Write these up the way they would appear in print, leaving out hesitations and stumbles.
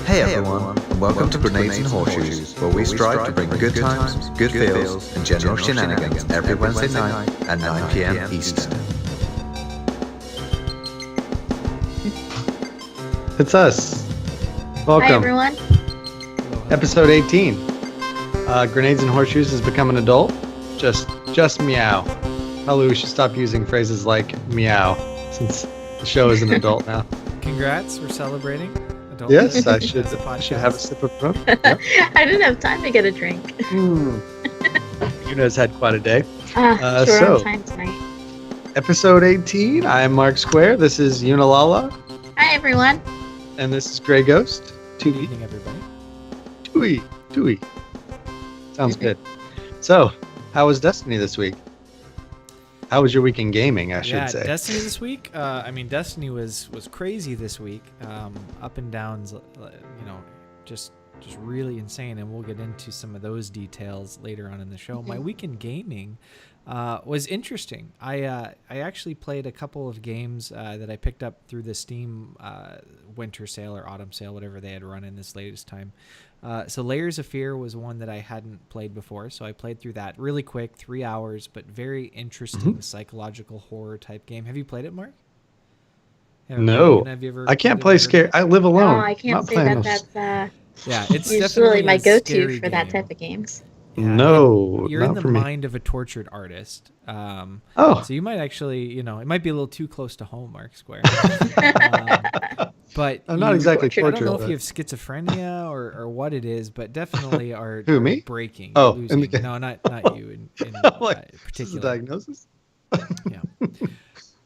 Hey everyone, and welcome to Grenades and Horseshoes, where we strive to bring good times, good feels, and general shenanigans every Wednesday night at 9 p.m. Eastern. It's us. Welcome. Hi everyone. Episode 18. Grenades and Horseshoes has become an adult. Just meow. Probably we should stop using phrases like meow, since the show is an adult now. Congrats, we're celebrating. Yes, I should have a sip of rum. Yep. I didn't have time to get a drink. Yuna's had quite a day. Sure, on time tonight. Episode 18. I am Mark Square. This is Yuna. Hi everyone. And this is Grey Ghost. Good evening, everybody. Tui. Sounds good. So, how was Destiny this week? How was your week in gaming, I should say? Destiny this week? Destiny was crazy this week. Up and downs, just really insane. And we'll get into some of those details later on in the show. My week in gaming was interesting. I actually played a couple of games that I picked up through the Steam winter sale or autumn sale, whatever they had run in this latest time. So Layers of Fear was one that I hadn't played before, so I played through that really quick, 3 hours, but very interesting psychological horror type game. Have you played it, Mark? No. Have you ever I can't play scary. I live alone. No, I can't say that's it's usually my go-to for that type of games. Yeah, no, you're in the mind of a tortured artist. So you might actually, it might be a little too close to home, Mark Square. But I'm not exactly tortured. I don't know if you have schizophrenia or what it is, but definitely are me? breaking. Oh, losing. No, not you in like, particular. This is a diagnosis?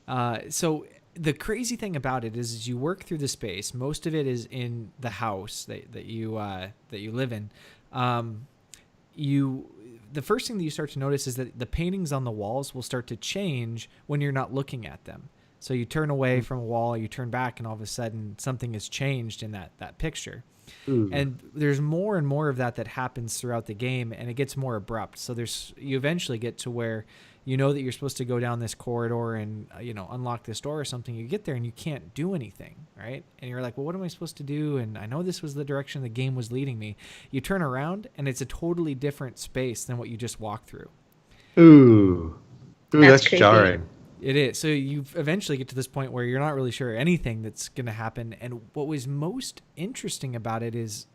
Yeah. So the crazy thing about it is you work through the space. Most of it is in the house that you live in. The first thing that you start to notice is that the paintings on the walls will start to change when you're not looking at them. So you turn away from a wall, you turn back, and all of a sudden something has changed in that picture. Ooh. And there's more and more of that happens throughout the game, and it gets more abrupt. So you eventually get to where you know that you're supposed to go down this corridor and unlock this door or something. You get there and you can't do anything, right? And you're like, well, what am I supposed to do? And I know this was the direction the game was leading me. You turn around and it's a totally different space than what you just walked through. Ooh, that's creepy. jarring. It is. So you eventually get to this point where you're not really sure anything that's going to happen. And what was most interesting about it is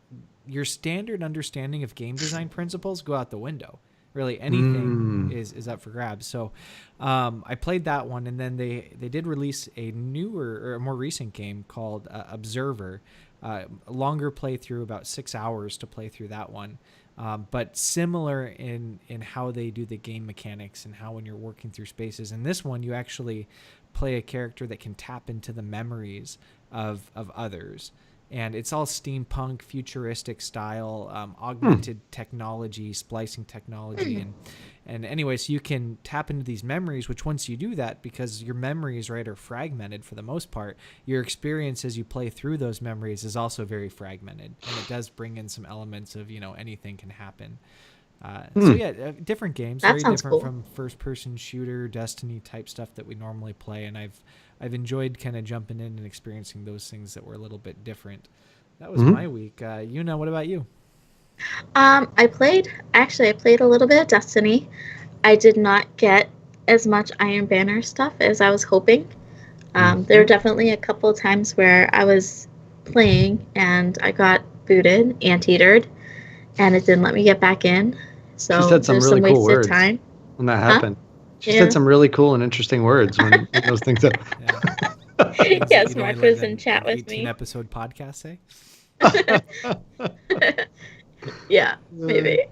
your standard understanding of game design principles go out the window. Really, anything is up for grabs. So I played that one, and then they did release a newer or a more recent game called Observer. A longer playthrough, about 6 hours to play through that one. But similar in how they do the game mechanics and how when you're working through spaces. In this one, you actually play a character that can tap into the memories of others. And it's all steampunk, futuristic style, augmented technology, splicing technology. And anyway, so you can tap into these memories, which once you do that, because your memories, right, are fragmented for the most part, your experience as you play through those memories is also very fragmented. And it does bring in some elements of, anything can happen. So yeah, different games, That very sounds different cool. from first-person shooter, Destiny type stuff that we normally play. And I've enjoyed kind of jumping in and experiencing those things that were a little bit different. That was my week. Yuna, what about you? I played a little bit of Destiny. I did not get as much Iron Banner stuff as I was hoping. There were definitely a couple of times where I was playing and I got booted, anteatered, and it didn't let me get back in. So she said some really cool words time. when that happened. She said some really cool and interesting words when those things happen. Yeah. Yes, Mark was in chat with me. 18-episode podcast, say? Yeah, maybe.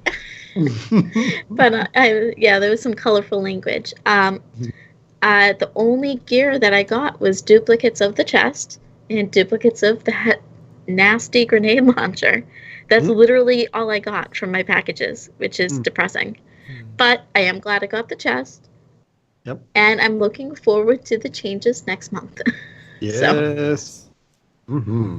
But there was some colorful language. The only gear that I got was duplicates of the chest and duplicates of the nasty grenade launcher. That's literally all I got from my packages, which is depressing. But I am glad I got the chest. Yep. And I'm looking forward to the changes next month. Yes. So. Mm-hmm.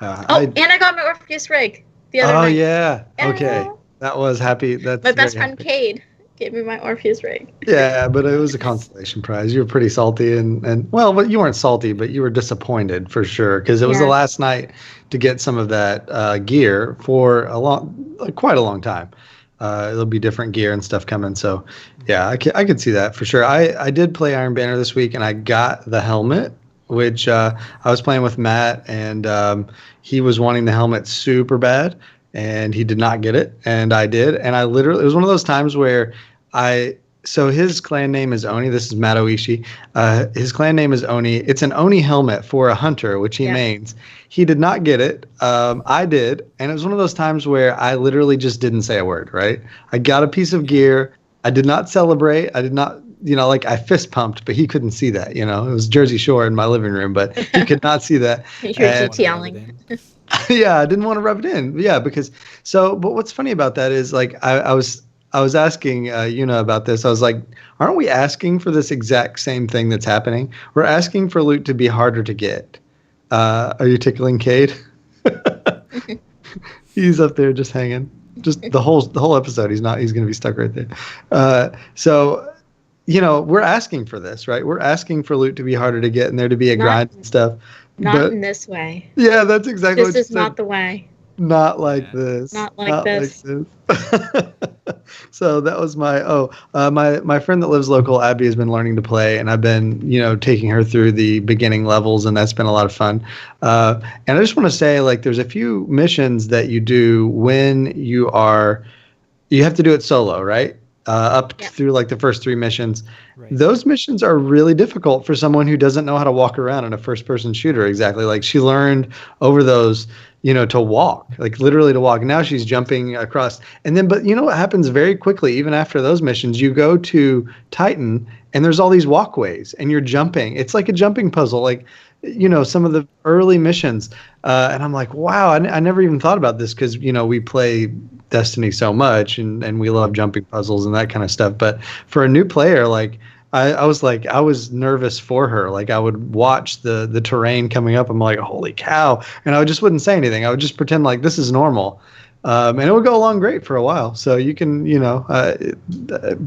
And I got my Orpheus rig the other night. Oh, yeah. Okay. That was happy. That's my best friend happy. Cade gave me my Orpheus ring. Yeah, but it was a consolation prize. You were pretty salty, and well, but you weren't salty, but you were disappointed for sure because it was the Yeah. last night to get some of that gear for quite a long time. There'll be different gear and stuff coming. So, yeah, I could see that for sure. I did play Iron Banner this week, and I got the helmet, which I was playing with Matt, and he was wanting the helmet super bad, and he did not get it, and I did, and I literally, it was one of those times where so his clan name is Oni. This is Matt Oishi. His clan name is Oni. It's an Oni helmet for a hunter, which he mains. He did not get it. I did. And it was one of those times where I literally just didn't say a word, right? I got a piece of gear. I did not celebrate. I did not, like I fist pumped, but he couldn't see that, It was Jersey Shore in my living room, but he could not see that. You're GTLing. Yeah, I didn't want to rub it in. Yeah, but what's funny about that is like I was asking Yuna about this. I was like, aren't we asking for this exact same thing that's happening? We're asking for loot to be harder to get. Are you tickling Cade? He's up there just hanging. Just the whole episode. He's going to be stuck right there. So, we're asking for this, right? We're asking for loot to be harder to get and there to be a grind and stuff. Not in this way. Yeah, that's exactly what you said. This is not the way. Not like this. Not like this. So that was my friend that lives local, Abby, has been learning to play, and I've been, taking her through the beginning levels, and that's been a lot of fun. And I just want to say, like, there's a few missions that you do when you have to do it solo, right? Through like the first 3 missions. Right. Those missions are really difficult for someone who doesn't know how to walk around in a first-person shooter exactly. Like she learned over those, to walk, like literally to walk. Now she's jumping across. And then, but what happens very quickly, even after those missions, you go to Titan and there's all these walkways and you're jumping. It's like a jumping puzzle, like, some of the early missions. And I'm like, wow, I never even thought about this because, we play Destiny so much and we love jumping puzzles and that kind of stuff. But for a new player, like I was nervous for her. Like I would watch the terrain coming up. I'm like, holy cow. And I just wouldn't say anything. I would just pretend like this is normal. And it would go along great for a while. So you can,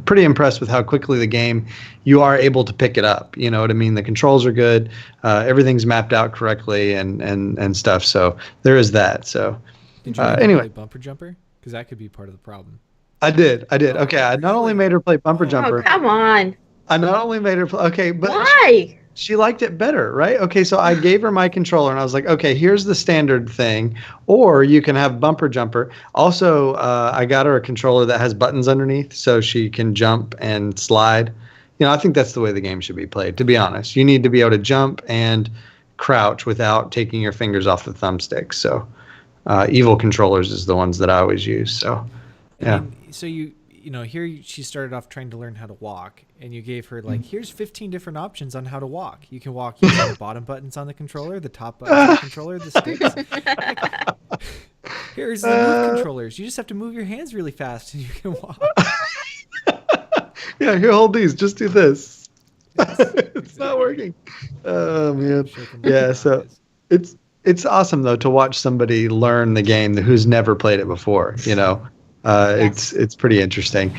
pretty impressed with how quickly the game, you are able to pick it up. You know what I mean? The controls are good. Everything's mapped out correctly and stuff. So there is that. So did you anyway, play Bumper Jumper? Because that could be part of the problem. I did. Okay. I not only made her play Bumper Jumper. Oh, come on. I not only made her play. Okay. But why? She liked it better, right? Okay, so I gave her my controller and I was like, okay, here's the standard thing, or you can have Bumper Jumper. Also, I got her a controller that has buttons underneath so she can jump and slide. I think that's the way the game should be played, to be honest. You need to be able to jump and crouch without taking your fingers off the thumbstick. So evil controllers is the ones that I always use. So, yeah. I mean, so here she started off trying to learn how to walk, and you gave her like, here's 15 different options on how to walk. You can walk using the bottom buttons on the controller, the top buttons on the controller, the sticks. Here's the move controllers. You just have to move your hands really fast and you can walk. Yeah, here, hold these. Just do this. It's not working. Oh man. Yeah, so it's awesome though to watch somebody learn the game who's never played it before. It's pretty interesting.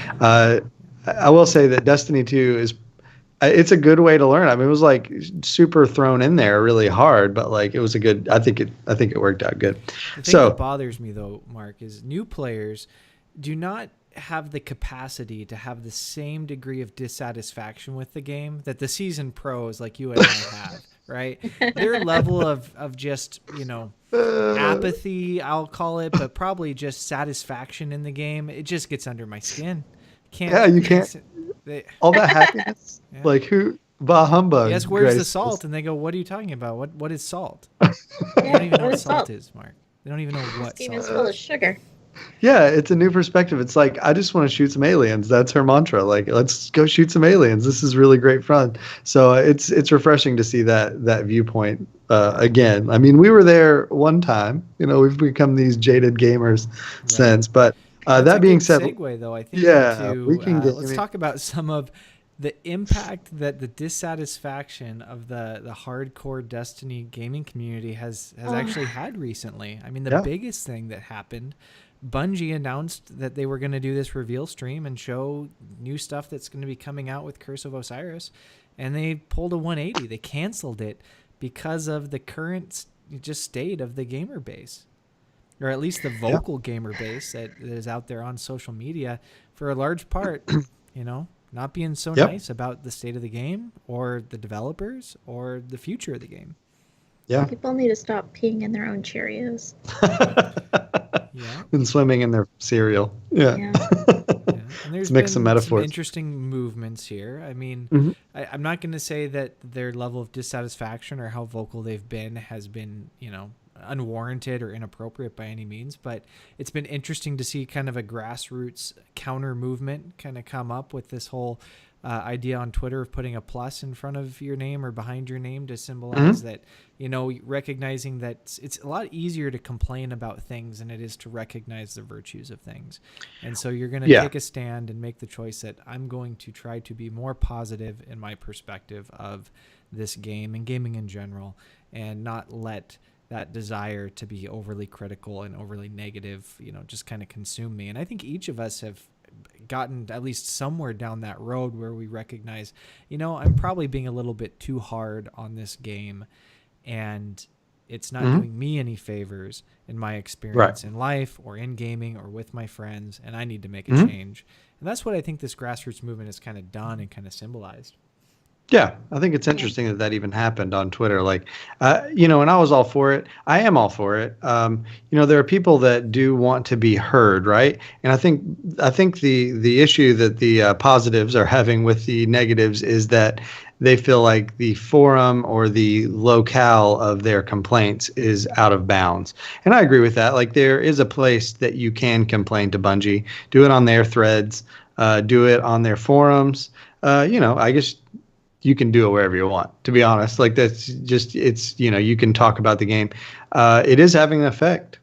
I will say that Destiny 2 it's a good way to learn. I mean, it was like super thrown in there really hard, but like it was a good. I think it worked out good. The thing that bothers me though, Mark, is new players do not have the capacity to have the same degree of dissatisfaction with the game that the seasoned pros like you and I have. Right? Their level of just, apathy, I'll call it, but probably just satisfaction in the game. It just gets under my skin. You can't. All that happiness. Yeah. Like who? Bah humbug. Yes, where's the salt? And they go, what are you talking about? What is salt? They don't even know what salt is, Mark. They don't even know what this game salt is full of sugar. Yeah, it's a new perspective. It's like, I just want to shoot some aliens. That's her mantra. Like, let's go shoot some aliens. This is really great fun. So it's refreshing to see that viewpoint again. I mean, we were there one time. We've become these jaded gamers since. But that being said, segue though, I think. we can get. Let's talk about some of the impact that the dissatisfaction of the hardcore Destiny gaming community has actually had recently. I mean, the biggest thing that happened Bungie announced that they were going to do this reveal stream and show new stuff that's going to be coming out with Curse of Osiris, and they pulled a 180. They canceled it because of the current just state of the gamer base, or at least the vocal gamer base that is out there on social media for a large part, not being so nice about the state of the game or the developers or the future of the game. Yeah. People need to stop peeing in their own Cheerios. And swimming in their cereal. Yeah. And there's mix some been metaphors. some interesting movements here. I mean, I'm not going to say that their level of dissatisfaction or how vocal they've been has been, unwarranted or inappropriate by any means, but it's been interesting to see kind of a grassroots counter movement kind of come up with this whole idea on Twitter of putting a plus in front of your name or behind your name to symbolize that, recognizing that it's a lot easier to complain about things than it is to recognize the virtues of things. And so you're going to take a stand and make the choice that I'm going to try to be more positive in my perspective of this game and gaming in general, and not let that desire to be overly critical and overly negative, just kind of consume me. And I think each of us have gotten at least somewhere down that road where we recognize, I'm probably being a little bit too hard on this game, and it's not doing me any favors in my experience in life or in gaming or with my friends, and I need to make a change. And that's what I think this grassroots movement has kind of done and kind of symbolized. Yeah, I think it's interesting that even happened on Twitter. Like, and I was all for it. I am all for it. There are people that do want to be heard, right? And I think the issue that the positives are having with the negatives is that they feel like the forum or the locale of their complaints is out of bounds. And I agree with that. Like, there is a place that you can complain to Bungie. Do it on their threads. Do it on their forums. I guess you can do it wherever you want, to be honest. Like, that's just, it's, you can talk about the game. It is having an effect.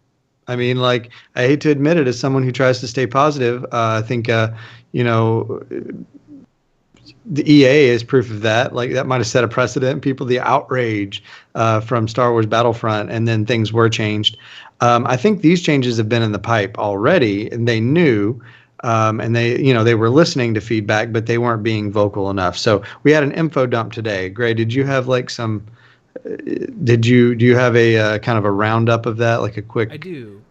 I mean, like, I hate to admit it as someone who tries to stay positive. I think, the EA is proof of that. Like, that might have set a precedent. the outrage from Star Wars Battlefront, and then things were changed. I think these changes have been in the pipe already, and they knew. And they were listening to feedback, but they weren't being vocal enough. So we had an info dump today. Gray, did you have like some? Do you have a kind of a roundup of that, like a quick? I do.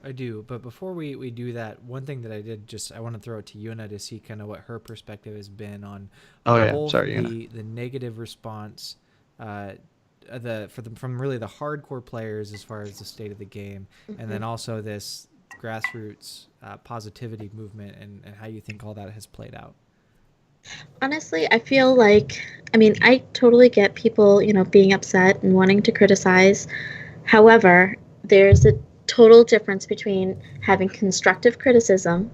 But before we do that, one thing that I want to throw it to Yuna to see kind of what her perspective has been on. The negative response. From really the hardcore players as far as the state of the game, and then also this grassroots positivity movement and how you think all that has played out. Honestly, I feel like, I totally get people, being upset and wanting to criticize. However, there's a total difference between having constructive criticism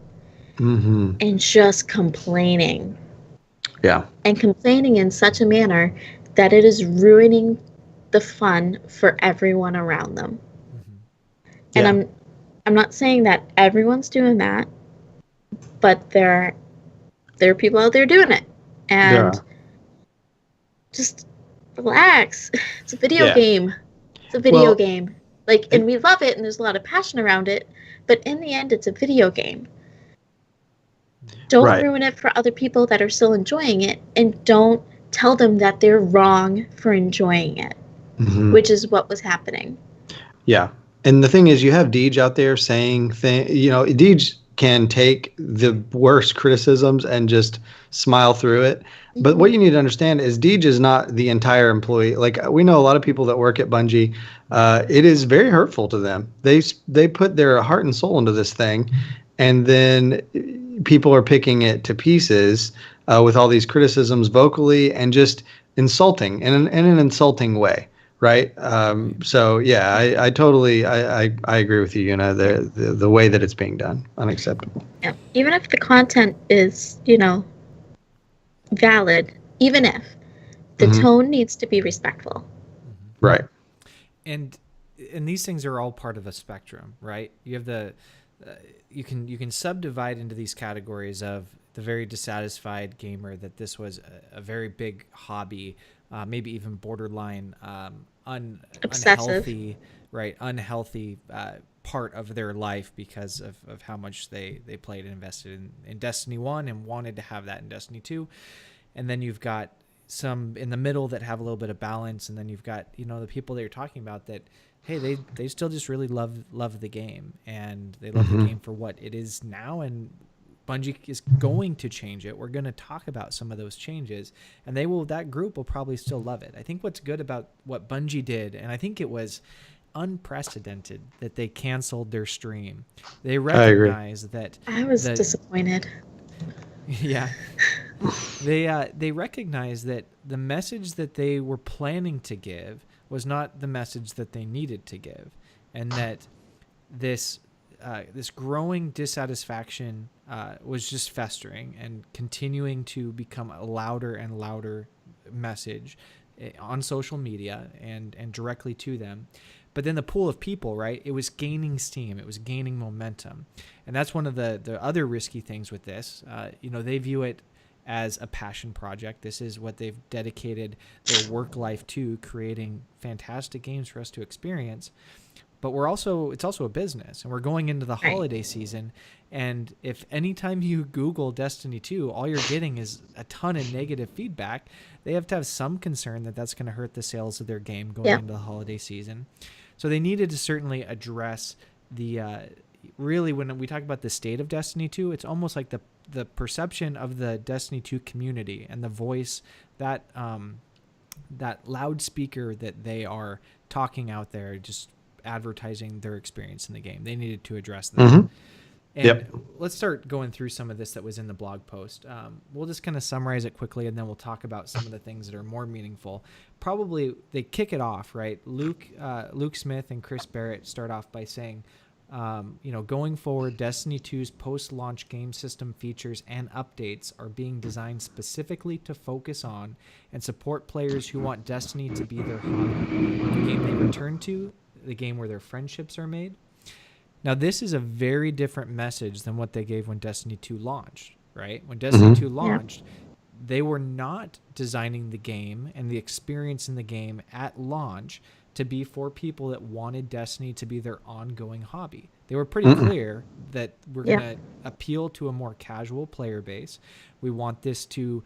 and just complaining. Yeah. And complaining in such a manner that it is ruining the fun for everyone around them. And I'm not saying that everyone's doing that, but there are people out there doing it. And just relax. It's a video game. It's a video game. And we love it, and there's a lot of passion around it, but in the end, it's a video game. Don't ruin it for other people that are still enjoying it, and don't tell them that they're wrong for enjoying it, which is what was happening. Yeah. And the thing is, you have Deej out there saying things. Deej can take the worst criticisms and just smile through it. But what you need to understand is Deej is not the entire employee. Like, we know a lot of people that work at Bungie. It is very hurtful to them. They put their heart and soul into this thing, and then people are picking it to pieces with all these criticisms vocally and just insulting in an insulting way. Right. So, yeah, I totally I agree with you, the way that it's being done. Unacceptable. Yeah. Even if the content is, valid, even if the tone needs to be respectful. Right. And these things are all part of a spectrum. Right. You have you can subdivide into these categories of the very dissatisfied gamer, that this was a very big hobby, maybe even borderline unhealthy, part of their life because of how much they played and invested in Destiny 1 and wanted to have that in Destiny 2. And then you've got some in the middle that have a little bit of balance, and then you've got, you know, the people that you're talking about that, hey, they still just really love the game, and they love the game for what it is now, and Bungie is going to change it. We're going to talk about some of those changes, and that group will probably still love it. I think what's good about what Bungie did, and I think it was unprecedented that they canceled their stream. They recognize that I was disappointed. Yeah. They recognize that the message that they were planning to give was not the message that they needed to give, and that this growing dissatisfaction was just festering and continuing to become a louder and louder message on social media and directly to them. But then the pool of people, right, it was gaining steam. It was gaining momentum. And that's one of the other risky things with this. They view it as a passion project. This is what they've dedicated their work life to, creating fantastic games for us to experience. But it's also a business, and we're going into the holiday season. And if anytime you Google Destiny 2, all you're getting is a ton of negative feedback, they have to have some concern that that's going to hurt the sales of their game going into the holiday season. So they needed to certainly address really, when we talk about the state of Destiny 2, it's almost like the perception of the Destiny 2 community and the voice, that loudspeaker that they are talking out there, just advertising their experience in the game. They needed to address that. And let's start going through some of this that was in the blog post. We'll just kind of summarize it quickly, and then we'll talk about some of the things that are more meaningful. Probably they kick it off, right? Luke Smith and Chris Barrett start off by saying, going forward, Destiny 2's post-launch game system features and updates are being designed specifically to focus on and support players who want Destiny to be their hobby, the game they return to, the game where their friendships are made. Now, this is a very different message than what they gave when Destiny 2 launched, right? When Destiny 2 launched, they were not designing the game and the experience in the game at launch to be for people that wanted Destiny to be their ongoing hobby. They were pretty clear that we're going to appeal to a more casual player base. We want this to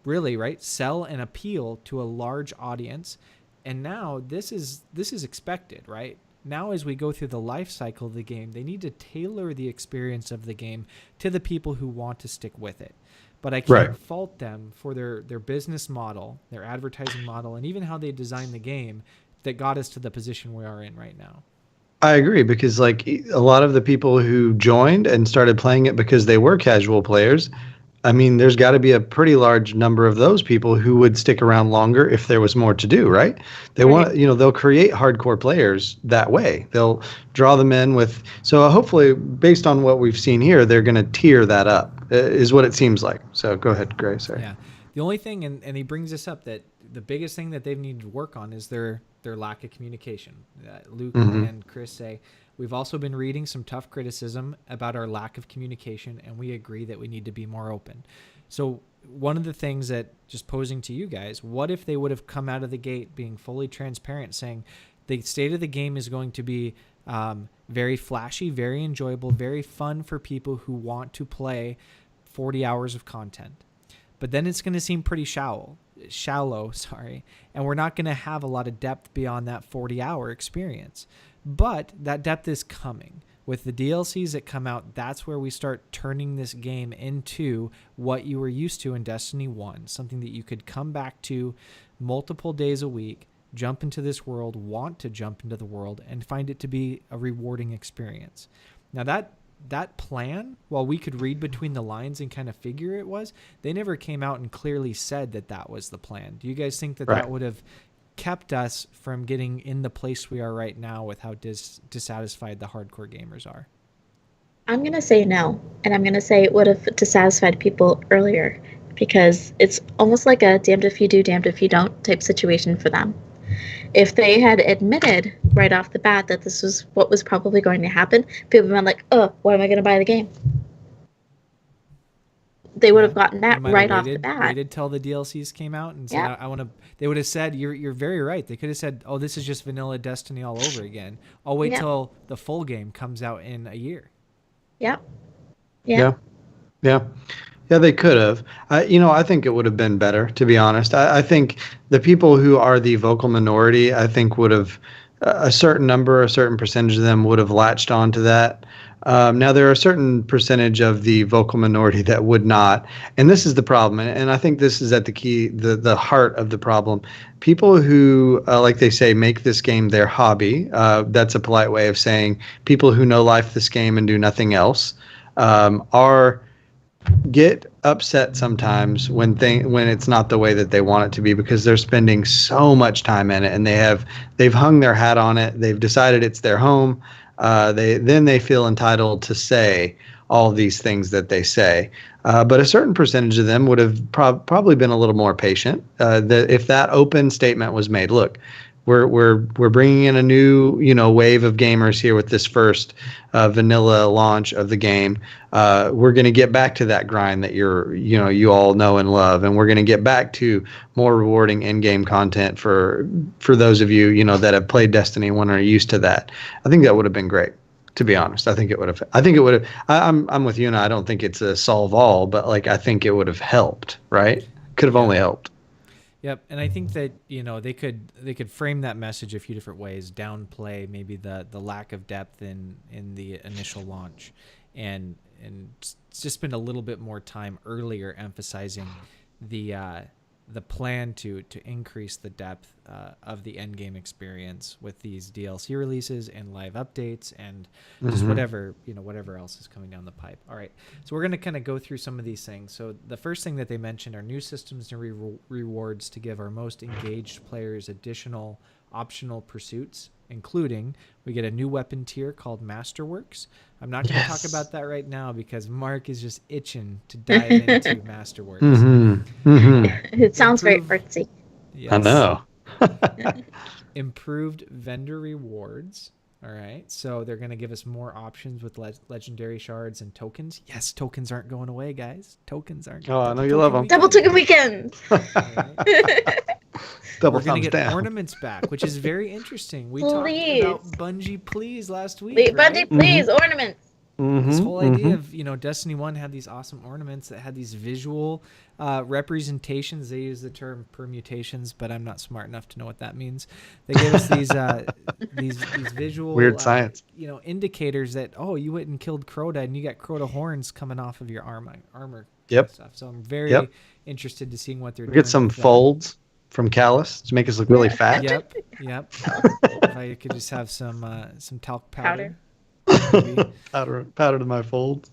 really, right, sell and appeal to a large audience. And now this is expected, right? Now, as we go through the life cycle of the game, they need to tailor the experience of the game to the people who want to stick with it. But I can't fault them for their business model, their advertising model, and even how they designed the game that got us to the position we are in right now. I agree, because like a lot of the people who joined and started playing it because they were casual players, I mean, there's got to be a pretty large number of those people who would stick around longer if there was more to do, right? They want, they'll create hardcore players that way. They'll draw them in with, so hopefully based on what we've seen here, they're going to tier that up, is what it seems like. So go ahead, Gray, sorry. Yeah. The only thing, and he brings this up, that the biggest thing that they've needed to work on is their lack of communication. Luke and Chris say, we've also been reading some tough criticism about our lack of communication, and we agree that we need to be more open. So one of the things that, just posing to you guys, what if they would have come out of the gate being fully transparent, saying the state of the game is going to be very flashy, very enjoyable, very fun for people who want to play 40 hours of content. But then it's going to seem pretty shallow, and we're not going to have a lot of depth beyond that 40-hour experience. But that depth is coming. With the DLCs that come out, that's where we start turning this game into what you were used to in Destiny 1, something that you could come back to multiple days a week, jump into this world, want to jump into the world, and find it to be a rewarding experience. Now that plan, while we could read between the lines and kind of figure it was, they never came out and clearly said that was the plan. Do you guys think that would have kept us from getting in the place we are right now with how dissatisfied the hardcore gamers are? I'm going to say no, and I'm going to say it would have dissatisfied people earlier, because it's almost like a damned if you do, damned if you don't type situation for them. If they had admitted right off the bat that this was what was probably going to happen, people would have been like, oh, why am I going to buy the game? they would have gotten that They might right have off the bat. waited till the DLCs came out and said, Yeah. I want to. They would have said, "You're very right." They could have said, "Oh, this is just vanilla Destiny all over again. I'll wait Yeah. till the full game comes out in a year." Yep. Yeah. Yeah. Yeah, they could have. I think it would have been better, to be honest. I think the people who are the vocal minority, I think would have a certain percentage of them would have latched onto that. Now, there are a certain percentage of the vocal minority that would not. And this is the problem. And I think this is at the heart of the problem. People who, like they say, make this game their hobby. That's a polite way of saying people who know life this game and do nothing else get upset sometimes when it's not the way that they want it to be, because they're spending so much time in it and they've hung their hat on it. They've decided it's their home. They feel entitled to say all these things that they say. But a certain percentage of them would have probably been a little more patient. If that open statement was made, look, we're bringing in a new wave of gamers here with this first vanilla launch of the game. We're going to get back to that grind that you all know and love, and we're going to get back to more rewarding in-game content for those of you that have played Destiny 1 and are used to that. I think that would have been great. To be honest, I think it would have. I'm with Yuna. I don't think it's a solve all, but I think it would have helped. Right? Could have only helped. Yep, and I think that they could frame that message a few different ways, downplay maybe the lack of depth in the initial launch, and just spend a little bit more time earlier emphasizing the plan to increase the depth of the end game experience with these DLC releases and live updates and just whatever else is coming down the pipe. All right, so we're going to kind of go through some of these things. So the first thing that they mentioned are new systems and rewards to give our most engaged players additional optional pursuits, including we get a new weapon tier called Masterworks. I'm not going to talk about that right now because Mark is just itching to dive into Masterworks. It sounds very artsy. Yes. I know. Improved vendor rewards. All right, so they're going to give us more options with legendary shards and tokens. Yes, tokens aren't going away, guys. Tokens aren't. Oh, I know you love them. Double token weekend. Double We're going thumbs to get down. ornaments back, which is very interesting. We talked about Bungie Please last week. Bungie Please, ornaments. This whole idea of, Destiny 1 had these awesome ornaments that had these visual representations. They use the term permutations, but I'm not smart enough to know what that means. They gave us these visual weird science, indicators that, you went and killed Crota and you got Crota horns coming off of your armor. Yep. Stuff. So I'm very interested to seeing what they're doing. Get some folds from Callus to make us look really fat. Yep. If I could just have some talc powder. Powder to my folds.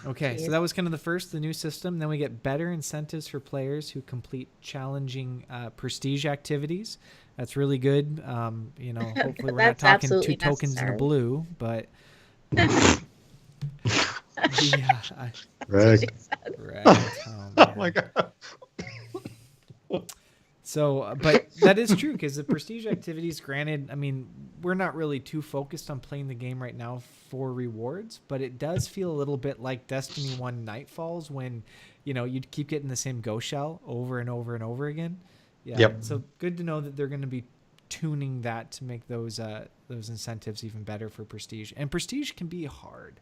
Okay, so that was kind of the new system. Then we get better incentives for players who complete challenging prestige activities. That's really good. Hopefully we're not talking 2 tokens in a blue, but Right. Oh my god. So, but that is true because the prestige activities, granted, I mean, we're not really too focused on playing the game right now for rewards, but it does feel a little bit like Destiny 1 Nightfalls when, you'd keep getting the same ghost shell over and over and over again. Yeah. Yep. So good to know that they're going to be tuning that to make those incentives even better for prestige. And prestige can be hard.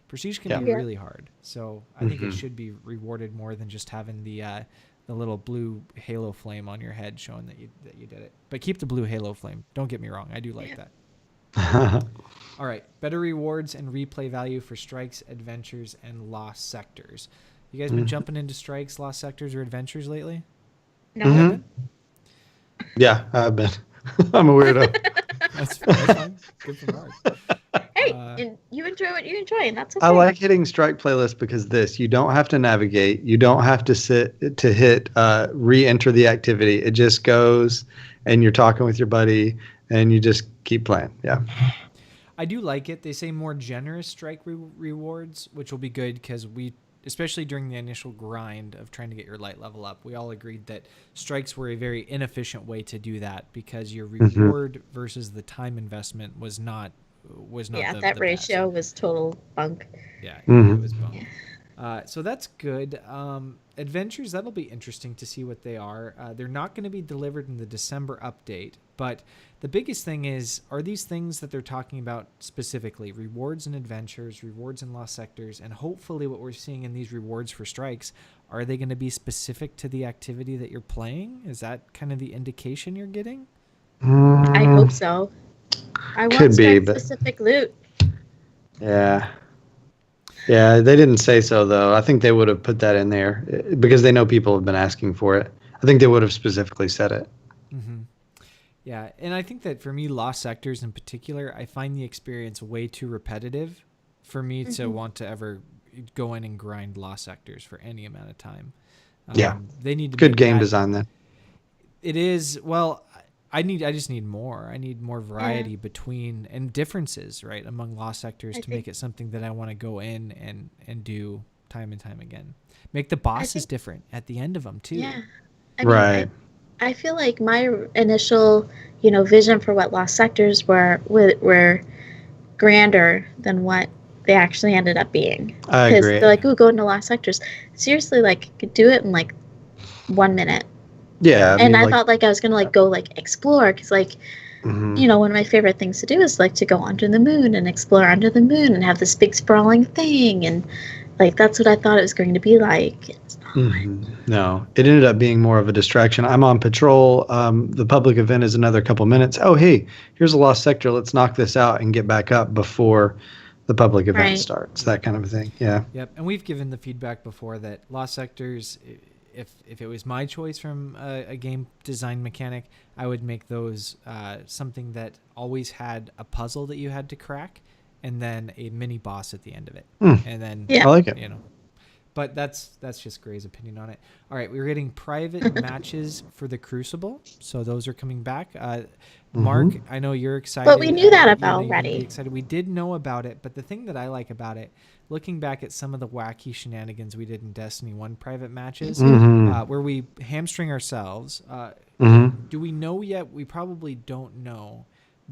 Prestige can be really hard. So I think it should be rewarded more than just having the little blue halo flame on your head showing that you did it. But keep the blue halo flame. Don't get me wrong. I do like that. All right. Better rewards and replay value for strikes, adventures, and lost sectors. You guys been jumping into strikes, lost sectors, or adventures lately? No. Yeah, I've been. I'm a weirdo. That's fine. Good for Mark. Hey, and you enjoy what you enjoy, and that's okay. I like hitting strike playlist because you don't have to navigate. You don't have to sit to hit re-enter the activity. It just goes, and you're talking with your buddy, and you just keep playing. Yeah. I do like it. They say more generous strike rewards, which will be good because especially during the initial grind of trying to get your light level up, we all agreed that strikes were a very inefficient way to do that because your reward versus the time investment was not that ratio was total bunk. Yeah, it was bunk. So that's good. Adventures, that'll be interesting to see what they are. They're not going to be delivered in the December update, but the biggest thing is, are these things that they're talking about specifically rewards and adventures, rewards and lost sectors, and hopefully what we're seeing in these rewards for strikes, are they going to be specific to the activity that you're playing? Is that kind of the indication you're getting? I hope so. I want Could be, strike but specific loot. yeah. Yeah, they didn't say so, though. I think they would have put that in there because they know people have been asking for it. I think they would have specifically said it. Mm-hmm. Yeah, and I think that for me, lost sectors in particular, I find the experience way too repetitive for me to want to ever go in and grind lost sectors for any amount of time. Yeah. They need to Good make game that- design then. It is. Well, I just need more. I need more variety between and differences, right, among lost sectors to make it something that I want to go in and do time and time again. Make the bosses different at the end of them too. Yeah. I mean, Right. I feel like my initial, vision for what lost sectors were grander than what they actually ended up being. I Because agree. they're like, "Ooh, go into lost sectors." Seriously, like, do it in like 1 minute. Yeah. And I thought like I was gonna like go like explore because like Mhm. one of my favorite things to do is like to go under the moon and explore under the moon and have this big sprawling thing, and like that's what I thought it was going to be like. It's not. No, it ended up being more of a distraction. I'm on patrol. The public event is another couple minutes. Oh, hey, here's a lost sector. Let's knock this out and get back up before the public event Right. starts. That kind of a thing. Yeah. Yep, and we've given the feedback before that lost sectors, if it was my choice from a game design mechanic, I would make those something that always had a puzzle that you had to crack, and then a mini boss at the end of it, and then Yeah. I like it. But that's just Gray's opinion on it. All right, we're getting private matches for the Crucible, so those are coming back. Mark, I know you're excited. But we knew that you about know you're gonna be already. excited. We did know about it, but the thing that I like about it, looking back at some of the wacky shenanigans we did in Destiny 1 private matches, where we hamstring ourselves, do we know yet? We probably don't know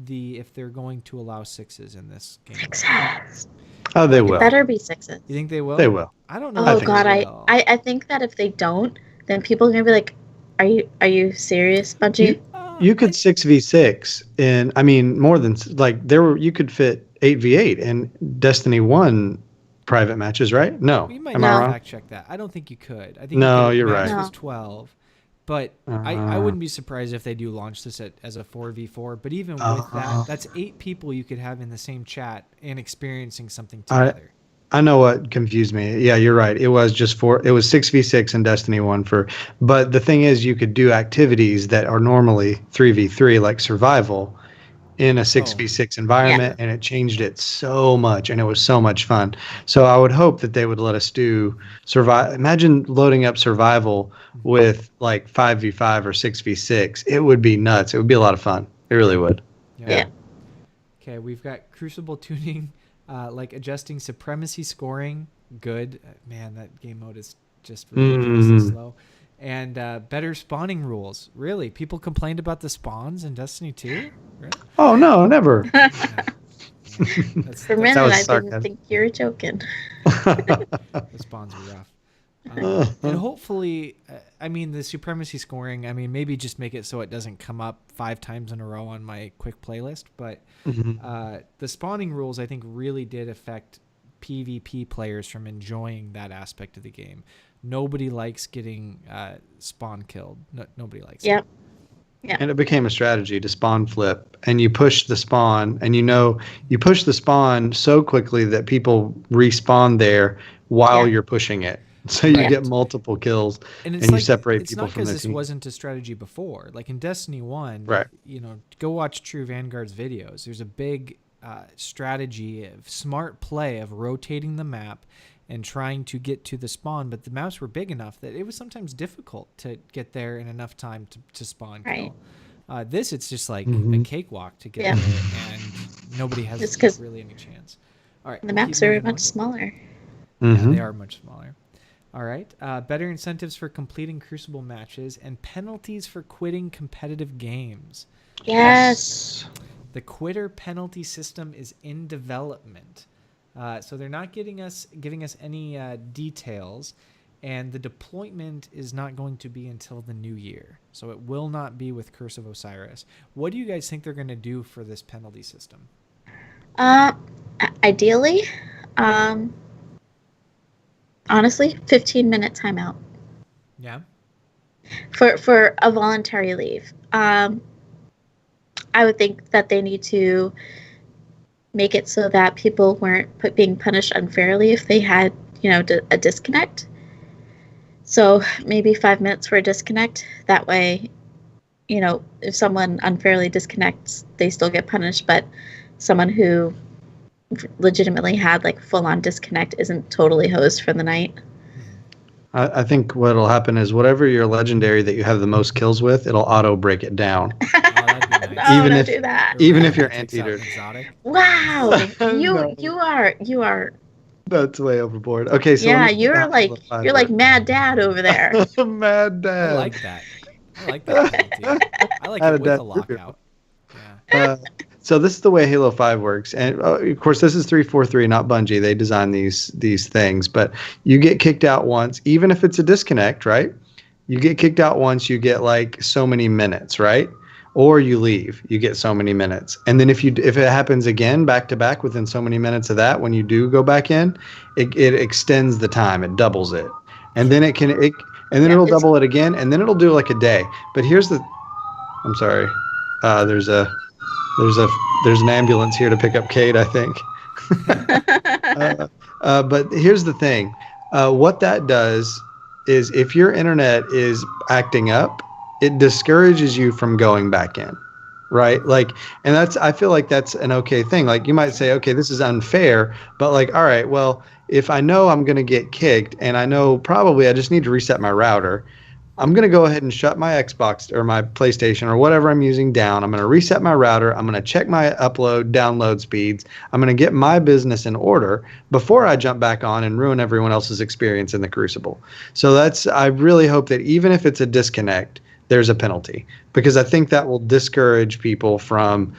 if they're going to allow sixes in this game. Sixes. Oh, they will. Better be sixes. You think they will? They will. I don't know. Oh if God, they I, will. I I think that if they don't, then people are gonna be like, "Are you serious, Bungie?" You could 6v6 and I mean more than like you could fit 8v8 in Destiny 1 private matches, right? No. We might Am need I to wrong? fact check that. I don't think you could. I think No, you you're could. Max right. was 12, but I wouldn't be surprised if they do launch this as a 4v4. But even with that, that's 8 people you could have in the same chat and experiencing something together. I know what confused me. Yeah, you're right. It was just it was 6v6 in Destiny 1 but the thing is you could do activities that are normally 3v3 like survival in a 6v6 environment, and it changed it so much, and it was so much fun. So I would hope that they would let us do survive. Imagine loading up survival with like 5v5 or 6v6. It would be nuts. It would be a lot of fun. It really would. Yeah. Okay, we've got Crucible tuning, like adjusting supremacy scoring. Good. Man, that game mode is just ridiculously slow. And better spawning rules. Really? People complained about the spawns in Destiny 2? Really? Oh, no, never. For a minute, was I didn't sarcasm. think you were joking. The spawns were rough. And hopefully, I mean, the supremacy scoring, I mean, maybe just make it so it doesn't come up 5 times in a row on my quick playlist. But the spawning rules, I think, really did affect PvP players from enjoying that aspect of the game. Nobody likes getting spawn killed. Nobody likes it. Yeah. And it became a strategy to spawn flip, and you push the spawn, and you push the spawn so quickly that people respawn there while you're pushing it. So you get multiple kills, and you separate people from the this team. wasn't a strategy before. Like in Destiny 1, Right. Go watch True Vanguard's videos. There's a big strategy of smart play of rotating the map and trying to get to the spawn, but the maps were big enough that it was sometimes difficult to get there in enough time to spawn kill. This, it's just like a cakewalk to get there, and nobody has really any chance. All right, The maps are much smaller. Yeah, they are much smaller. All right, better incentives for completing Crucible matches and penalties for quitting competitive games. Yes. The quitter penalty system is in development. So they're not giving us any details, and the deployment is not going to be until the new year. So it will not be with Curse of Osiris. What do you guys think they're going to do for this penalty system? Ideally, honestly, 15-minute timeout. Yeah. For a voluntary leave. I would think that they need to make it so that people weren't being punished unfairly if they had, a disconnect. So maybe 5 minutes for a disconnect. That way, if someone unfairly disconnects, they still get punished, but someone who legitimately had like full-on disconnect isn't totally hosed for the night. I think what'll happen is whatever your legendary that you have the most kills with, it'll auto break it down. That'd be nice. No, Even don't if- do that. Even if you're Takes out anteater. exotic. Wow, No. you are. That's way overboard. Okay, so Yeah, let me you're back like to the five you're like words. Mad Dad over there. Mad Dad. I like that. I like that penalty. I like How it did with that a feel? lockout. Yeah. So this is the way Halo 5 works, and of course this is 343, not Bungie. They design these things, but you get kicked out once, even if it's a disconnect, right? You get kicked out once, you get like so many minutes, right? Or you leave, you get so many minutes, and then if it happens again back to back within so many minutes of that, when you do go back in, it extends the time, it doubles it, and then it'll double it again, and then it'll do like a day. But I'm sorry, there's an ambulance here to pick up Kate, I think. But here's the thing. What that does is if your internet is acting up, it discourages you from going back in, right? Like, and I feel like that's an okay thing. Like you might say, okay, this is unfair, but like, all right, well, if I know I'm going to get kicked and I know probably I just need to reset my router, I'm going to go ahead and shut my Xbox or my PlayStation or whatever I'm using down. I'm going to reset my router. I'm going to check my download speeds. I'm going to get my business in order before I jump back on and ruin everyone else's experience in the Crucible. So I really hope that even if it's a disconnect, there's a penalty, because I think that will discourage people from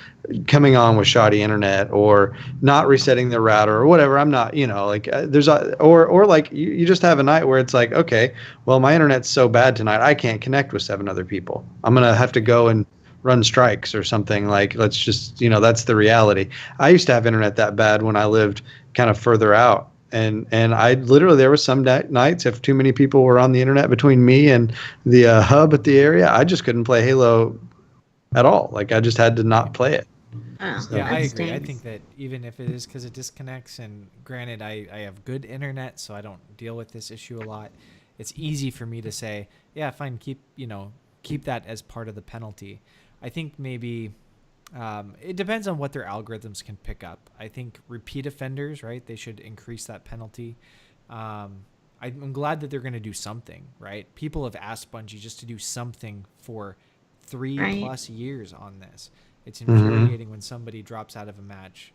coming on with shoddy internet or not resetting their router or whatever. I'm not, or like you just have a night where it's like, okay, well, my internet's so bad tonight, I can't connect with 7 other people. I'm going to have to go and run strikes or something. Like, let's just, that's the reality. I used to have internet that bad when I lived kind of further out. And I literally, there was some nights, if too many people were on the internet between me and the hub at the area, I just couldn't play Halo at all. Like, I just had to not play it. Oh, So- Yeah, I that agree. I stinks. think that even if it is because it disconnects, and granted, I have good internet, so I don't deal with this issue a lot. It's easy for me to say, yeah, fine, keep that as part of the penalty. I think maybe it depends on what their algorithms can pick up. I think repeat offenders, right? They should increase that penalty. I'm glad that they're going to do something, right? People have asked Bungie just to do something for 3+ years on this. It's infuriating when somebody drops out of a match.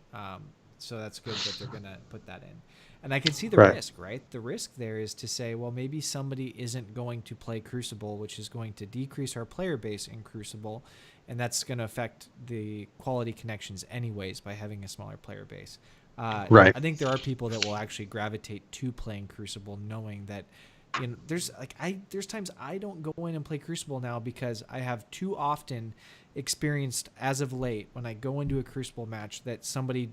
So that's good that they're going to put that in. And I can see the risk, right? The risk there is to say, well, maybe somebody isn't going to play Crucible, which is going to decrease our player base in Crucible. And that's going to affect the quality connections anyways by having a smaller player base. Right. I think there are people that will actually gravitate to playing Crucible, knowing that there's times I don't go in and play Crucible now because I have too often experienced as of late when I go into a Crucible match that somebody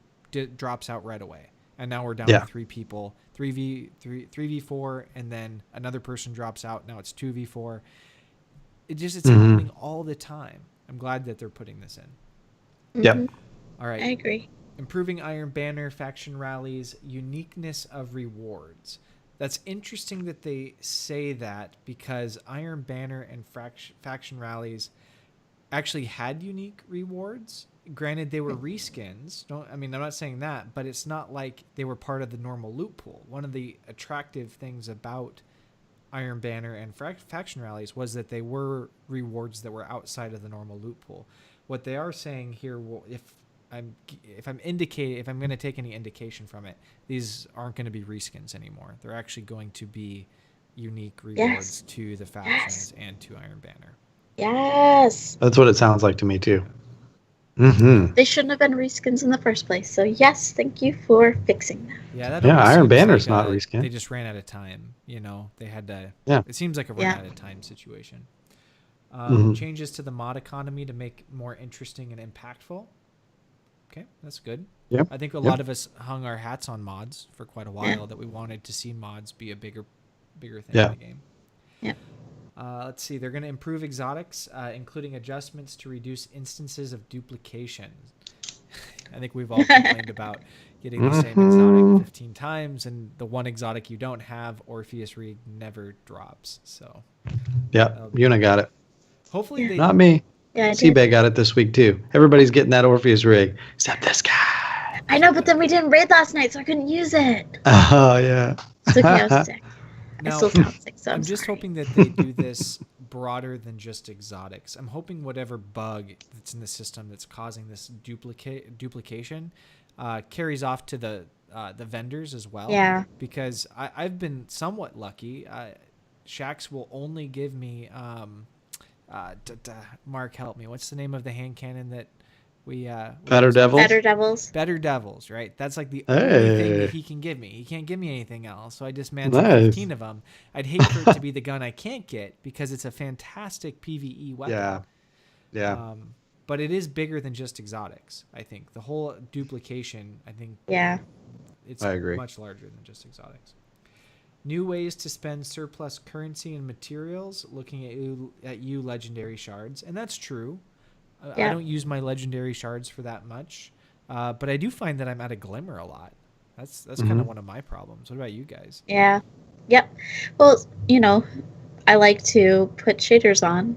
drops out right away. And now we're down to 3 people, 3v4, and then another person drops out. Now it's 2v4. It's happening all the time. I'm glad that they're putting this in. Yep. All right. I agree. Improving Iron Banner, faction rallies, uniqueness of rewards. That's interesting that they say that, because Iron Banner and faction rallies actually had unique rewards. Granted, they were reskins. I'm not saying that, but it's not like they were part of the normal loot pool. One of the attractive things about Iron Banner and faction rallies was that they were rewards that were outside of the normal loot pool. What they are saying here, if I'm going to take any indication from it, these aren't going to be reskins anymore. They're actually going to be unique rewards to the factions and to Iron Banner. Yes. That's what it sounds like to me too. Mm-hmm. They shouldn't have been reskins in the first place. So yes, thank you for fixing that. Yeah, that Yeah, almost Iron seems Banner's like not reskin. they just ran out of time. You know, they had to. Yeah. It seems like a run Yeah. out of time situation. Mhm. Changes to the mod economy to make more interesting and impactful. Okay, that's good. Yep. I think a Yep. lot of us hung our hats on mods for quite a while. Yeah. That we wanted to see mods be a bigger thing Yeah. in the game. Yeah. Let's see. They're going to improve exotics, including adjustments to reduce instances of duplication. I think we've all complained about getting the same exotic 15 times, and the one exotic you don't have, Orpheus Rig, never drops. So, Yeah, Yuna got it. hopefully they. Not me. Yeah, I did. Seabay got it this week too. Everybody's getting that Orpheus rig, except this guy. I know, but then we didn't raid last night, so I couldn't use it. Oh yeah. It's okay, I was sick. I Now, still sound sick, so I'm just sorry. hoping that they do this broader than just exotics. I'm hoping whatever bug that's in the system that's causing this duplication carries off to the vendors as well. Yeah. Because I've been somewhat lucky. Shax will only give me Mark, help me. What's the name of the hand cannon that we Better Devils. Better Devils. Better Devils, right? That's like the only thing that he can give me. He can't give me anything else. So I dismantled 15 of them. I'd hate for it to be the gun I can't get because it's a fantastic PvE weapon. Yeah. Yeah. But it is bigger than just exotics, I think. The whole duplication, I think Yeah. it's I agree. much larger than just exotics. New ways to spend surplus currency and materials, looking at you legendary shards. And that's true. Yeah. I don't use my legendary shards for that much, but I do find that I'm out of glimmer a lot. That's kind of one of my problems. What about you guys? Yeah. Yep. Well, I like to put shaders on,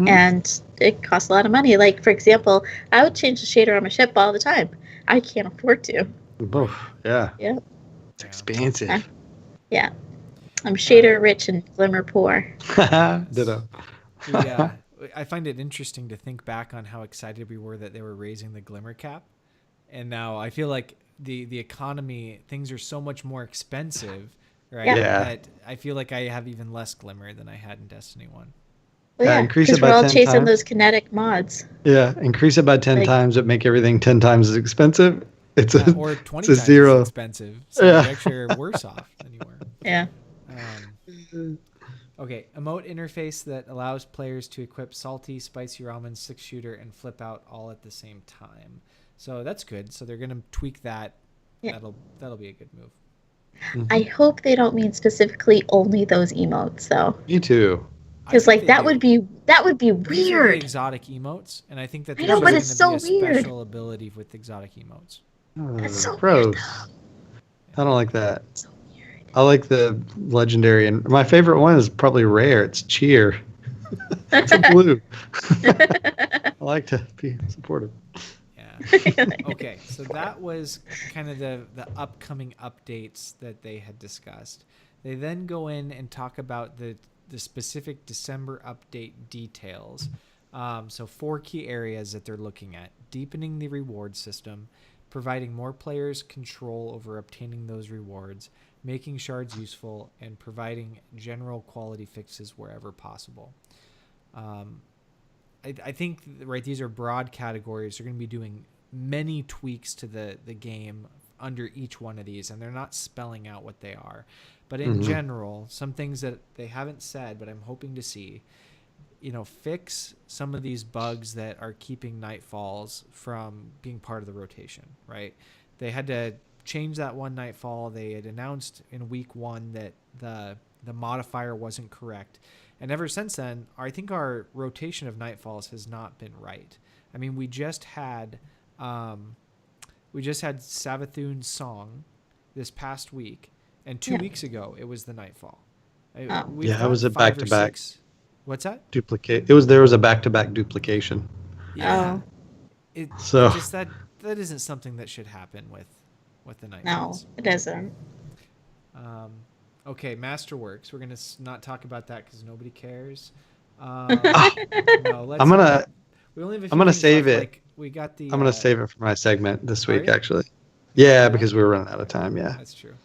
and it costs a lot of money. Like, for example, I would change the shader on my ship all the time. I can't afford to. Oof. Yeah. Yeah. It's expensive. Yeah. I'm shader rich and glimmer poor. Ditto. I find it interesting to think back on how excited we were that they were raising the glimmer cap. And now I feel like the economy, things are so much more expensive, right? Yeah. That I feel like I have even less glimmer than I had in Destiny 1. Well, yeah, increase it because by we're all 10 chasing times. those kinetic mods. Yeah, increase it by 10 times, but make everything 10 times as expensive. It's a Or 20 it's a times zero. as expensive. So Yeah. you actually are worse off than you were. Yeah. Okay, emote interface that allows players to equip salty, spicy ramen, 6-shooter, and flip out all at the same time. So that's good. So they're going to tweak that. Yeah. That'll be a good move. I hope they don't mean specifically only those emotes, though. Me too. Because that would be These are the weird. exotic emotes, and I think that I there's know, but going it's to so be a weird. special ability with exotic emotes. That's so gross. weird, I don't like that. So weird. I like the legendary, and my favorite one is probably rare. It's cheer. It's a blue. I like to be supportive. Yeah. Okay, so that was kind of the upcoming updates that they had discussed. They then go in and talk about the specific December update details. So 4 key areas that they're looking at: deepening the reward system, providing more players control over obtaining those rewards, making shards useful, and providing general quality fixes wherever possible. I think, right, these are broad categories. They're going to be doing many tweaks to the game under each one of these, and they're not spelling out what they are. But in general, some things that they haven't said, but I'm hoping to see, fix some of these bugs that are keeping Nightfalls from being part of the rotation, right? They had to change that one Nightfall. They had announced in week 1 that the modifier wasn't correct. And ever since then, I think our rotation of Nightfalls has not been right. I mean, we just had Savathun's song this past week, and 2 weeks ago it was the Nightfall. It was a back-to-back. What's that? Duplicate. There was a back-to-back duplication. Yeah. So just that isn't something that should happen with the Nightfalls. No, it isn't. Okay, Masterworks. We're gonna not talk about that because nobody cares. No, I'm gonna save left. it. Like, we got the. I'm gonna save it for my segment this week, you? actually. Yeah, because we're running out of time. Yeah. That's true.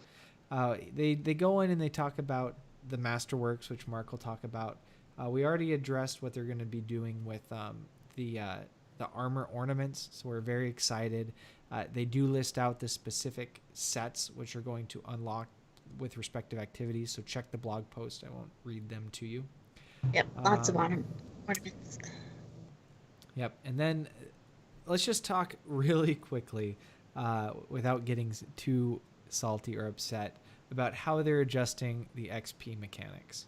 They go in and they talk about the Masterworks, which Mark will talk about. We already addressed what they're going to be doing with the the armor ornaments, so we're very excited. They do list out the specific sets which are going to unlock with respective activities, so check the blog post. I won't read them to you. Yep, lots of ornaments. Yep, and then let's just talk really quickly, without getting too salty or upset, about how they're adjusting the XP mechanics.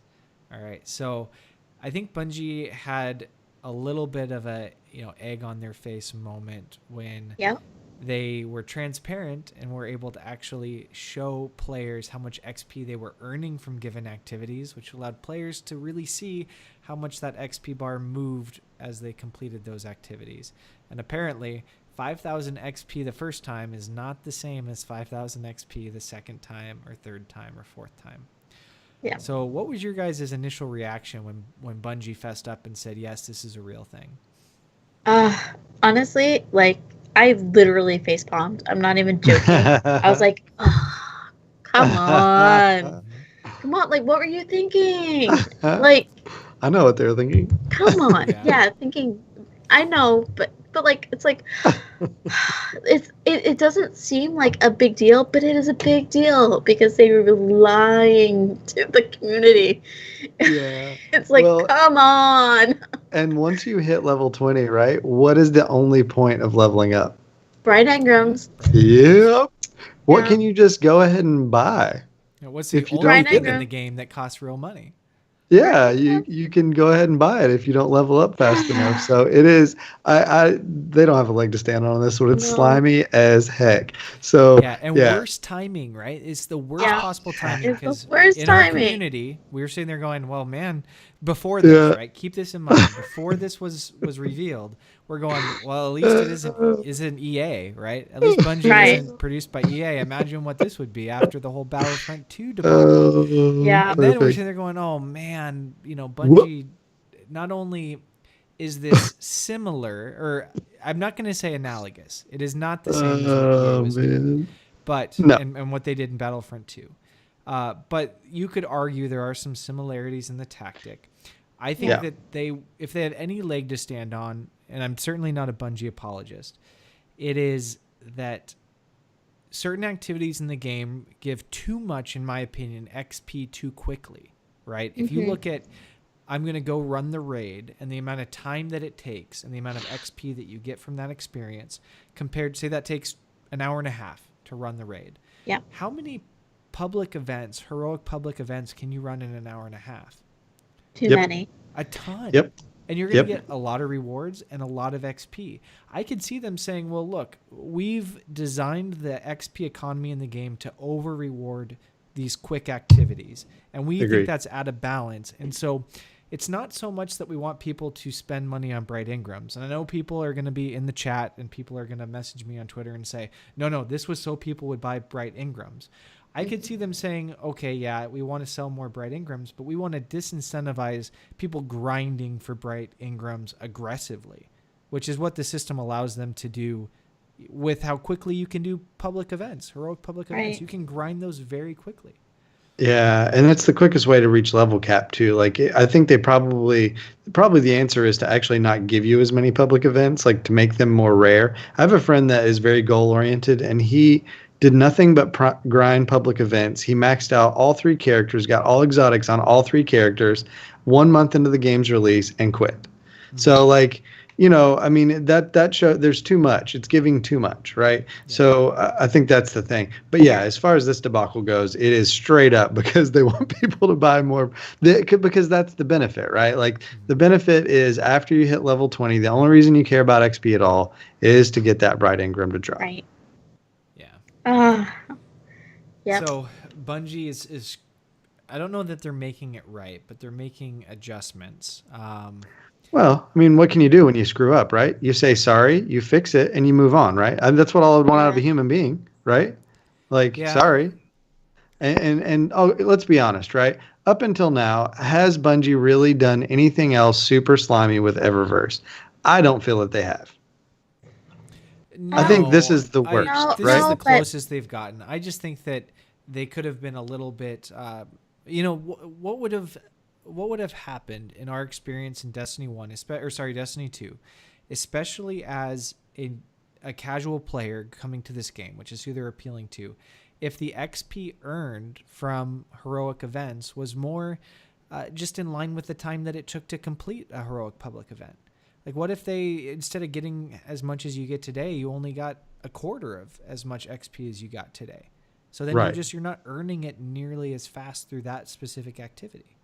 All right, so I think Bungie had a little bit of a egg on their face moment when they were transparent and were able to actually show players how much XP they were earning from given activities, which allowed players to really see how much that XP bar moved as they completed those activities. And apparently 5,000 XP the first time is not the same as 5,000 XP the second time or third time or fourth time. Yeah. So what was your guys' initial reaction when Bungie fessed up and said, yes, this is a real thing? Honestly, like, I literally facepalmed. I'm not even joking. I was like, oh, come on. Come on. Like, what were you thinking? Like, I know what they were thinking. Come on. Yeah, thinking, I know, but like, it's like, it doesn't seem like a big deal, but it is a big deal because they were lying to the community. Yeah. It's like, come on. And once you hit level 20, right? What is the only point of leveling up? Bright engrams. Yep. What can you just go ahead and buy? What's the only thing in the game that costs real money? Yeah, you can go ahead and buy it if you don't level up fast enough. So it is. They don't have a leg to stand on this one. It's slimy as heck. So worst timing, right? It's the worst possible timing because in our community, we were sitting there going, "Well, man, before this, right? Keep this in mind. Before this was revealed, we're going, well, at least it isn't EA, right? At least Bungie isn't produced by EA. Imagine what this would be after the whole Battlefront 2 debacle. And then we're sitting there going, oh man, Bungie, not only is this similar, or I'm not going to say analogous. It is not the same as what EA was doing, but and what they did in Battlefront 2. But you could argue there are some similarities in the tactic. I think that if they had any leg to stand on, and I'm certainly not a Bungie apologist, it is that certain activities in the game give too much, in my opinion, XP too quickly, right? If you look at, I'm going to go run the raid, and the amount of time that it takes and the amount of XP that you get from that experience compared to, say, that takes an hour and a half to run the raid. Yeah. How many public events, heroic public events, can you run in an hour and a half? Too many. A ton. Yep. And you're going to get a lot of rewards and a lot of XP. I could see them saying, well, look, we've designed the XP economy in the game to over-reward these quick activities. And we think that's out of balance. And so it's not so much that we want people to spend money on bright engrams. And I know people are going to be in the chat and people are going to message me on Twitter and say, no, this was so people would buy bright engrams. I could see them saying, okay, yeah, we want to sell more bright engrams, but we want to disincentivize people grinding for bright engrams aggressively, which is what the system allows them to do with how quickly you can do public events, heroic public events. You can grind those very quickly. Yeah, and that's the quickest way to reach level cap too. Like, I think they probably the answer is to actually not give you as many public events, like to make them more rare. I have a friend that is very goal oriented, and he did nothing but grind public events. He maxed out all 3 characters, got all exotics on all 3 characters 1 month into the game's release, and quit. Mm-hmm. So, like, I mean, that show, there's too much. It's giving too much, right? Yeah. So I think that's the thing. But yeah, as far as this debacle goes, it is straight up because they want people to buy more, because that's the benefit, right? Like, the benefit is after you hit level 20, the only reason you care about XP at all is to get that bright engram to drop. Right. So Bungie is I don't know that they're making it right, but they're making adjustments. Well, I mean, what can you do when you screw up, right? You say sorry, you fix it, and you move on, right? That's what I would want out of a human being, right? Like, sorry. And let's be honest, right? Up until now, has Bungie really done anything else super slimy with Eververse? I don't feel that they have. No, I think this is the worst, right? This is the closest they've gotten. I just think that they could have been a little bit, what would have happened in our experience in Destiny 1, Destiny 2, especially as a casual player coming to this game, which is who they're appealing to. If the XP earned from heroic events was more just in line with the time that it took to complete a heroic public event. Like, what if they, instead of getting as much as you get today, you only got a quarter of as much XP as you got today? So then you're not earning it nearly as fast through that specific activity.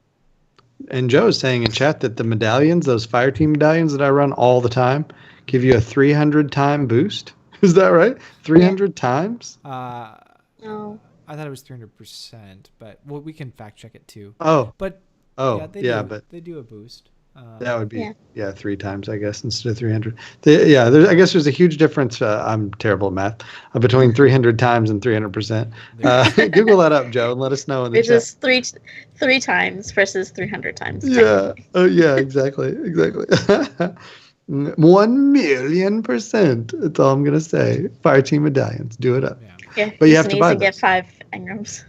And Joe is saying in chat that the medallions, those fireteam medallions that I run all the time, give you a 300 time boost. Is that right? 300 times? No. I thought it was 300%, but we can fact check it too. They do a boost. That would be 3 times, I guess, instead of 300. I guess there's a huge difference. I'm terrible at math between 300 times and 300%. Google that up, Joe, and let us know in the chat. It's just three times versus 300 times. Yeah. Oh, yeah. Exactly. 1,000,000%. That's all I'm gonna say. Fireteam medallions. Do it up. Yeah. But you have to buy to get 5 engrams.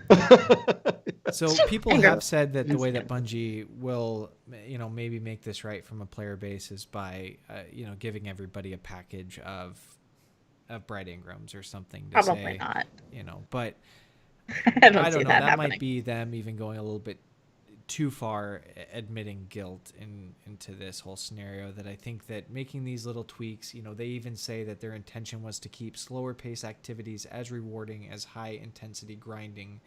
So people have said that the way that Bungie will, maybe make this right from a player base is by, giving everybody a package of bright engrams or something. To Probably not. But I don't know. That happening. might be them even going a little bit too far, admitting guilt into this whole scenario. That I think that making these little tweaks, they even say that their intention was to keep slower pace activities as rewarding as high intensity grinding,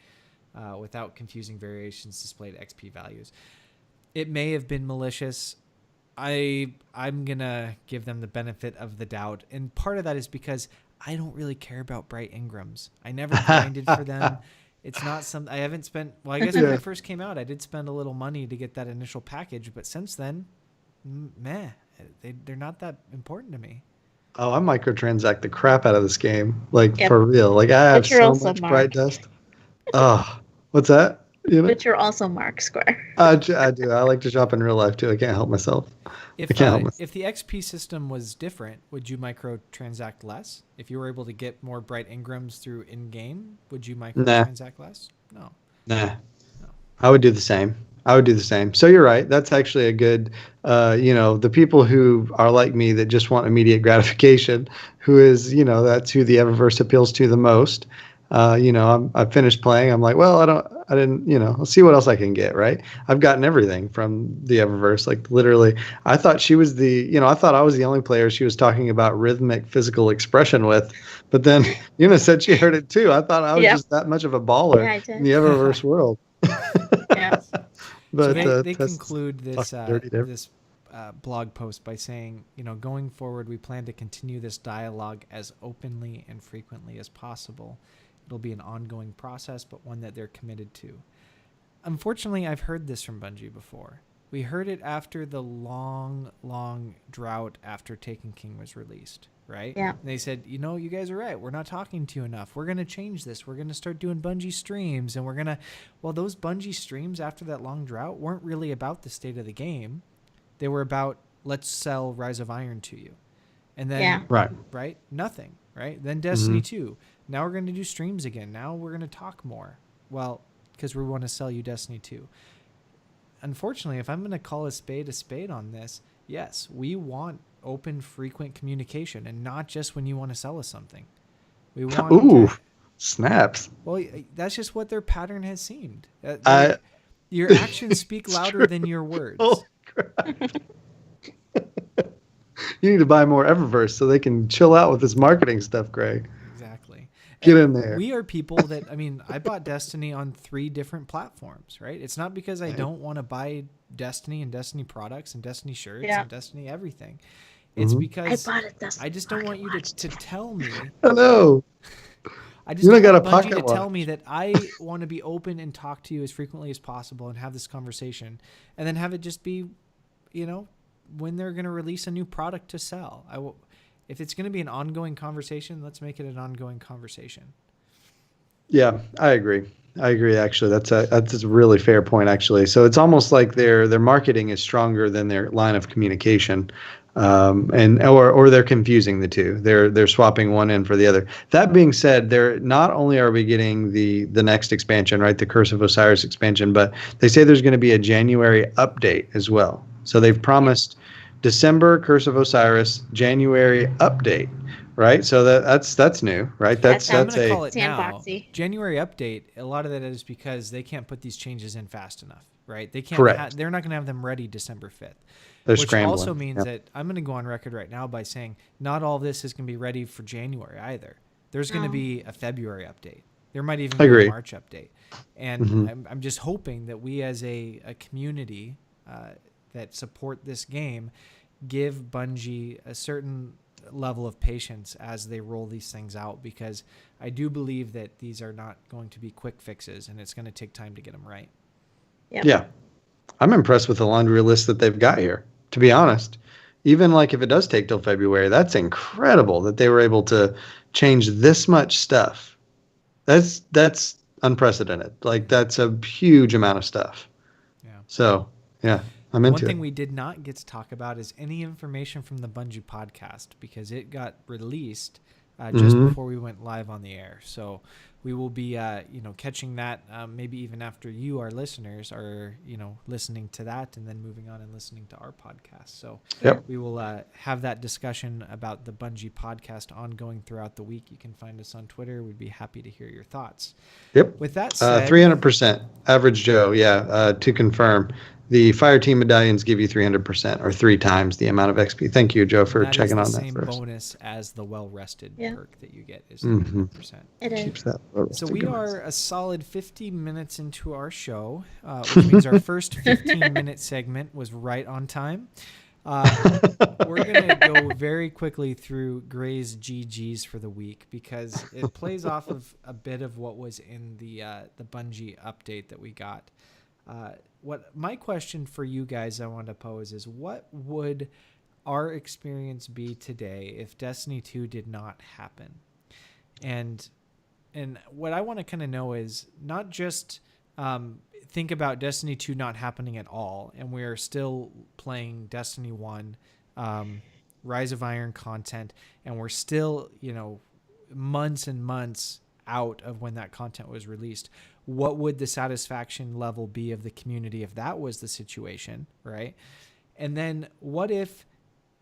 without confusing variations displayed XP values. It may have been malicious. I'm gonna give them the benefit of the doubt, and part of that is because I don't really care about bright engrams. I never grinded for them. It's not some I haven't spent. Well, I guess when it first came out, I did spend a little money to get that initial package, but since then, they're not that important to me. Oh, I microtransact the crap out of this game, for real. Like, I have so much bright dust. Oh, what's that? But you're also Mark Square. I do. I like to shop in real life too. I can't help myself. If the XP system was different, would you microtransact less? If you were able to get more bright engrams through in-game, would you microtransact less? No. Nah. No. I would do the same. So you're right. That's actually a good, the people who are like me that just want immediate gratification, who is, that's who the Eververse appeals to the most. I finished playing. I'm like, well, I didn't, I'll see what else I can get. Right. I've gotten everything from the Eververse. Like, literally, I thought she was I thought I was the only player she was talking about rhythmic physical expression with, but then Yuna said she heard it too. I thought I was just that much of a baller in the Eververse world. Yeah. But so they conclude this blog post by saying, going forward, we plan to continue this dialogue as openly and frequently as possible. It'll be an ongoing process, but one that they're committed to. Unfortunately, I've heard this from Bungie before. We heard it after the long, long drought after Taken King was released, right? Yeah. And they said, you guys are right. We're not talking to you enough. We're going to change this. We're going to start doing Bungie streams, and we're going to... Well, those Bungie streams after that long drought weren't really about the state of the game. They were about, let's sell Rise of Iron to you. And then, right? Nothing, right? Then Destiny 2. Now we're going to do streams again. Now we're going to talk more. Well, because we want to sell you Destiny 2. Unfortunately, if I'm going to call a spade on this, yes, we want open, frequent communication, and not just when you want to sell us something. We want snaps. Well, that's just what their pattern has seemed. Your actions speak louder than your words. Oh, crap. You need to buy more Eververse so they can chill out with this marketing stuff, Greg. Exactly. Get in there. We are people that, I bought Destiny on 3 different platforms, right? It's not because I don't want to buy Destiny and Destiny products and Destiny shirts and Destiny everything. It's because I just don't want you to tell me. Hello. I just don't want Bungie to tell me that I want to be open and talk to you as frequently as possible and have this conversation, and then have it just be, when they're going to release a new product to sell. If it's going to be an ongoing conversation, let's make it an ongoing conversation. Yeah, I agree. Actually, that's a really fair point. Actually, so it's almost like their marketing is stronger than their line of communication, or they're confusing the two. They're swapping one end for the other. That being said, not only are we getting the next expansion, right, the Curse of Osiris expansion, but they say there's going to be a January update as well. So they've promised December Curse of Osiris, January update, right? So that's new, right? That's I'm going to a call it now. Sandboxy. January update. A lot of that is because they can't put these changes in fast enough, right? They can't. Correct. They're not going to have them ready December 5th. They're Which scrambling. also means that I'm going to go on record right now by saying not all of this is going to be ready for January either. There's going to be a February update. There might even be a March update. And I'm just hoping that we as a community that support this game give Bungie a certain level of patience as they roll these things out, because I do believe that these are not going to be quick fixes and it's going to take time to get them right. Yep. Yeah. I'm impressed with the laundry list that they've got here, to be honest. Even like if it does take till February, that's incredible that they were able to change this much stuff. That's unprecedented. Like, that's a huge amount of stuff. Yeah. So, yeah, I'm into it. One thing we did not get to talk about is any information from the Bungie podcast, because it got released just before we went live on the air. So we will be, catching that maybe even after you, our listeners, are, listening to that and then moving on and listening to our podcast. So we will have that discussion about the Bungie podcast ongoing throughout the week. You can find us on Twitter. We'd be happy to hear your thoughts. Yep. With that said, 300%. Average Joe, to confirm. The fireteam medallions give you 300%, or 3 times the amount of XP. Thank you, Joe, for checking on that. That is the same bonus as the well-rested perk that you get is 300%. It is. Keeps that so we are a solid 50 minutes into our show, which means our first 15-minute segment was right on time. We're going to go very quickly through Gray's GGs for the week, because it plays off of a bit of what was in the Bungie update that we got. What my question for you guys I want to pose is, what would our experience be today if Destiny 2 did not happen? And what I want to kind of know is not just think about Destiny 2 not happening at all, and we're still playing Destiny 1, Rise of Iron content, and we're still, months and months out of when that content was released. What would the satisfaction level be of the community if that was the situation, right? And then what if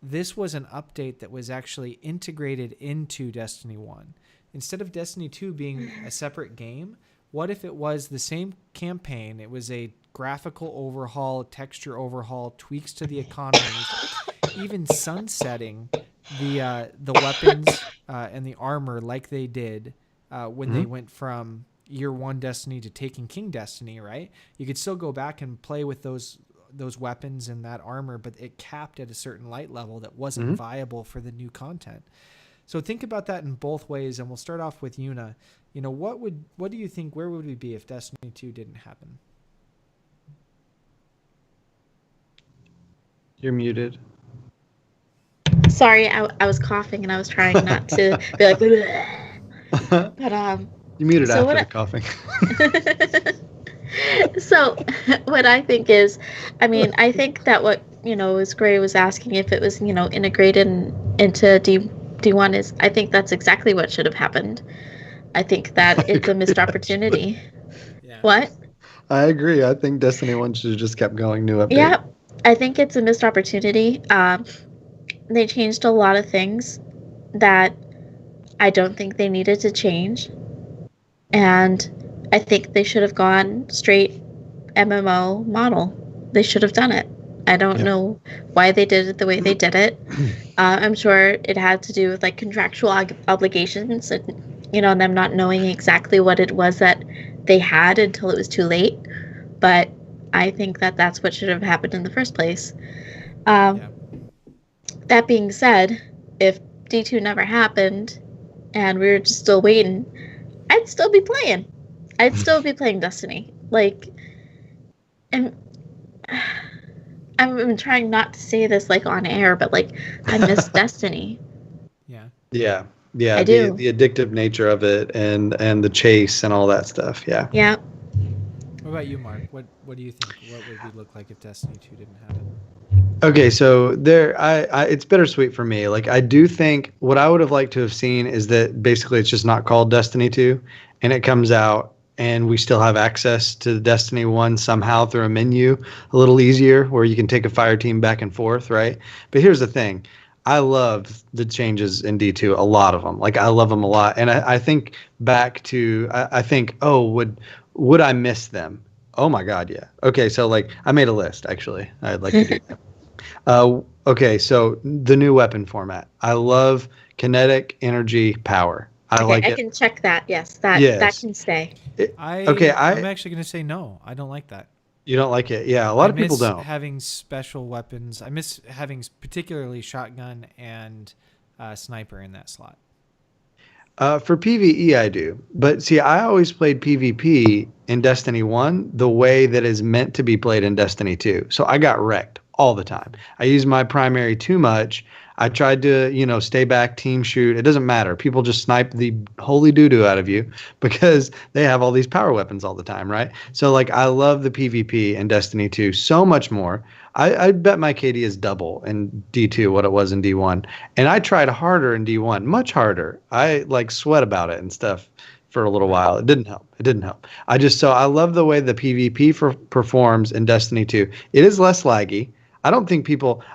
this was an update that was actually integrated into Destiny 1? Instead of Destiny 2 being a separate game, what if it was the same campaign? It was a graphical overhaul, texture overhaul, tweaks to the economy, even sunsetting the weapons and the armor like they did when they went from Year 1 Destiny to Taken King Destiny, right? You could still go back and play with those weapons and that armor, but it capped at a certain light level that wasn't viable for the new content. So think about that in both ways, and we'll start off with Yuna. What do you think, where would we be if Destiny 2 didn't happen? You're muted. Sorry, I was coughing and I was trying not to be like, bleh. But you muted so after the coughing. So what I think is, I think that what, as Gray was asking if it was, integrated into D1 is, I think that's exactly what should have happened. I think that it's a missed opportunity. Yeah. What? I agree. I think Destiny 1 should have just kept going, new update. Yeah, I think it's a missed opportunity. They changed a lot of things that I don't think they needed to change. And I think they should have gone straight MMO model. They should have done it. I don't know why they did it the way they did it. I'm sure it had to do with like contractual obligations and, them not knowing exactly what it was that they had until it was too late. But I think that that's what should have happened in the first place. That being said, if D2 never happened and we were just still waiting, I'd still be playing. I'd still be playing Destiny. And I'm trying not to say this on air, but I miss Destiny. Yeah. I do. The addictive nature of it and the chase and all that stuff. Yeah. Yeah. What about you, Mark? What do you think? What would we look like if Destiny 2 didn't happen? Okay, so it's bittersweet for me. I do think what I would have liked to have seen is that basically it's just not called Destiny 2, and it comes out and we still have access to Destiny 1 somehow through a menu a little easier where you can take a fire team back and forth, right? But here's the thing. I love the changes in D2, a lot of them. Like, I love them a lot. And I think back to, I think, oh, would I miss them? Oh my God, yeah. Okay, so like I made a list, actually. I'd like to do that. Okay, so the new weapon format. I love kinetic energy power. I can check that. Yes, that can stay. I'm actually going to say no. I don't like that. You don't like it? Yeah, a lot of people don't. I miss having special weapons. I miss having particularly shotgun and sniper in that slot. For PvE, I do. But see, I always played PvP in Destiny 1 the way that is meant to be played in Destiny 2. So I got wrecked all the time. I used my primary too much. I tried to, stay back, team shoot. It doesn't matter. People just snipe the holy doo-doo out of you because they have all these power weapons all the time, right? So, like, I love the PvP in Destiny 2 so much more. I bet my KD is double in D2 what it was in D1. And I tried harder in D1, much harder. I, sweat about it and stuff for a little while. It didn't help. I love the way the PvP performs in Destiny 2. It is less laggy. I don't think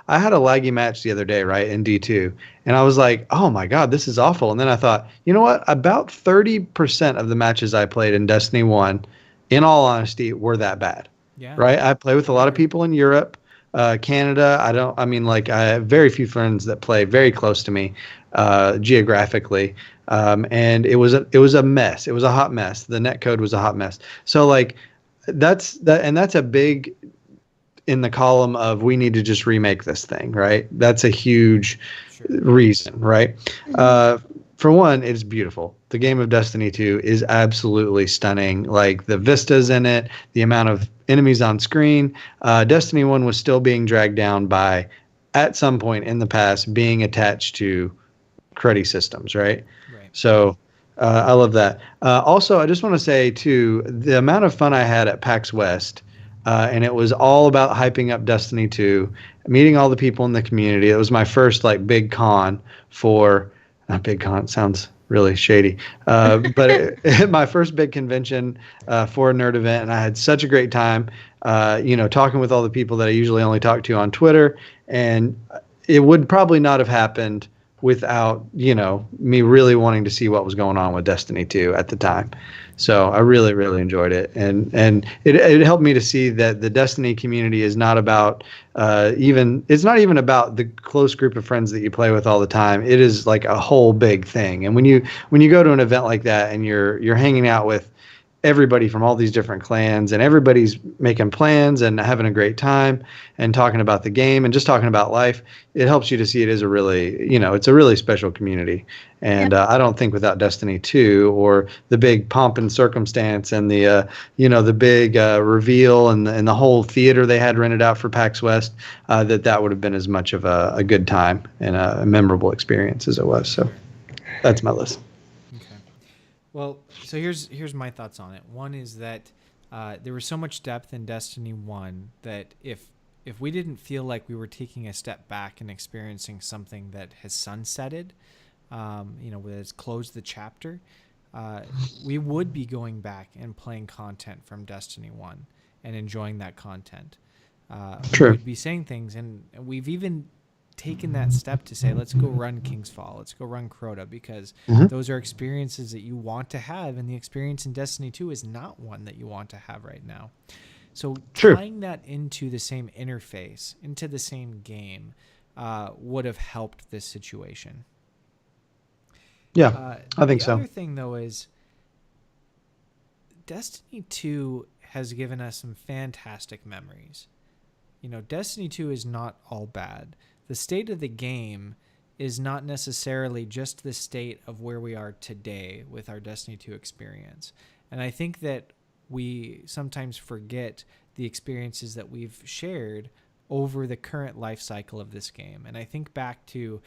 I had a laggy match the other day, right, in D2, and I was like, oh my God, this is awful. And then I thought, you know what? About 30% of the matches I played in Destiny 1, in all honesty, were that bad. Yeah. Right? I play with a lot of people in Europe, Canada. I have very few friends that play very close to me geographically. And it was a mess. It was a hot mess. The netcode was a hot mess. So that's a big in the column of we need to just remake this thing, right? That's a huge reason, right? For one, it's beautiful. The game of Destiny 2 is absolutely stunning. Like the vistas in it, the amount of enemies on screen. Destiny 1 was still being dragged down by, at some point in the past, being attached to cruddy systems, right? So I love that. Also, I just want to say, too, the amount of fun I had at PAX West, and it was all about hyping up Destiny 2, meeting all the people in the community. It was my first big con for, not big con, sounds really shady, but my first big convention for a nerd event, and I had such a great time, talking with all the people that I usually only talk to on Twitter, and it would probably not have happened without, me really wanting to see what was going on with Destiny 2 at the time. So I really, really enjoyed it. And it helped me to see that the Destiny community is not about it's not even about the close group of friends that you play with all the time. It is like a whole big thing. And when you go to an event like that and you're hanging out with everybody from all these different clans and everybody's making plans and having a great time and talking about the game and just talking about life, it helps you to see it as a really, it's a really special community. And I don't think without Destiny 2 or the big pomp and circumstance and the, the big reveal and the whole theater they had rented out for PAX West, that would have been as much of a good time and a memorable experience as it was. So that's my list. Well, so here's my thoughts on it. One is that there was so much depth in Destiny 1 that if we didn't feel like we were taking a step back and experiencing something that has sunsetted, that has closed the chapter, we would be going back and playing content from Destiny 1 and enjoying that content. True. We would be saying things, and we've even taken that step to say, let's go run King's Fall, let's go run Crota, because those are experiences that you want to have, and the experience in Destiny 2 is not one that you want to have right now. So tying that into the same interface, into the same game, would have helped this situation. Yeah, I think so. The other thing, though, is Destiny 2 has given us some fantastic memories. Destiny 2 is not all bad. The state of the game is not necessarily just the state of where we are today with our Destiny 2 experience. And I think that we sometimes forget the experiences that we've shared over the current life cycle of this game. And I think back to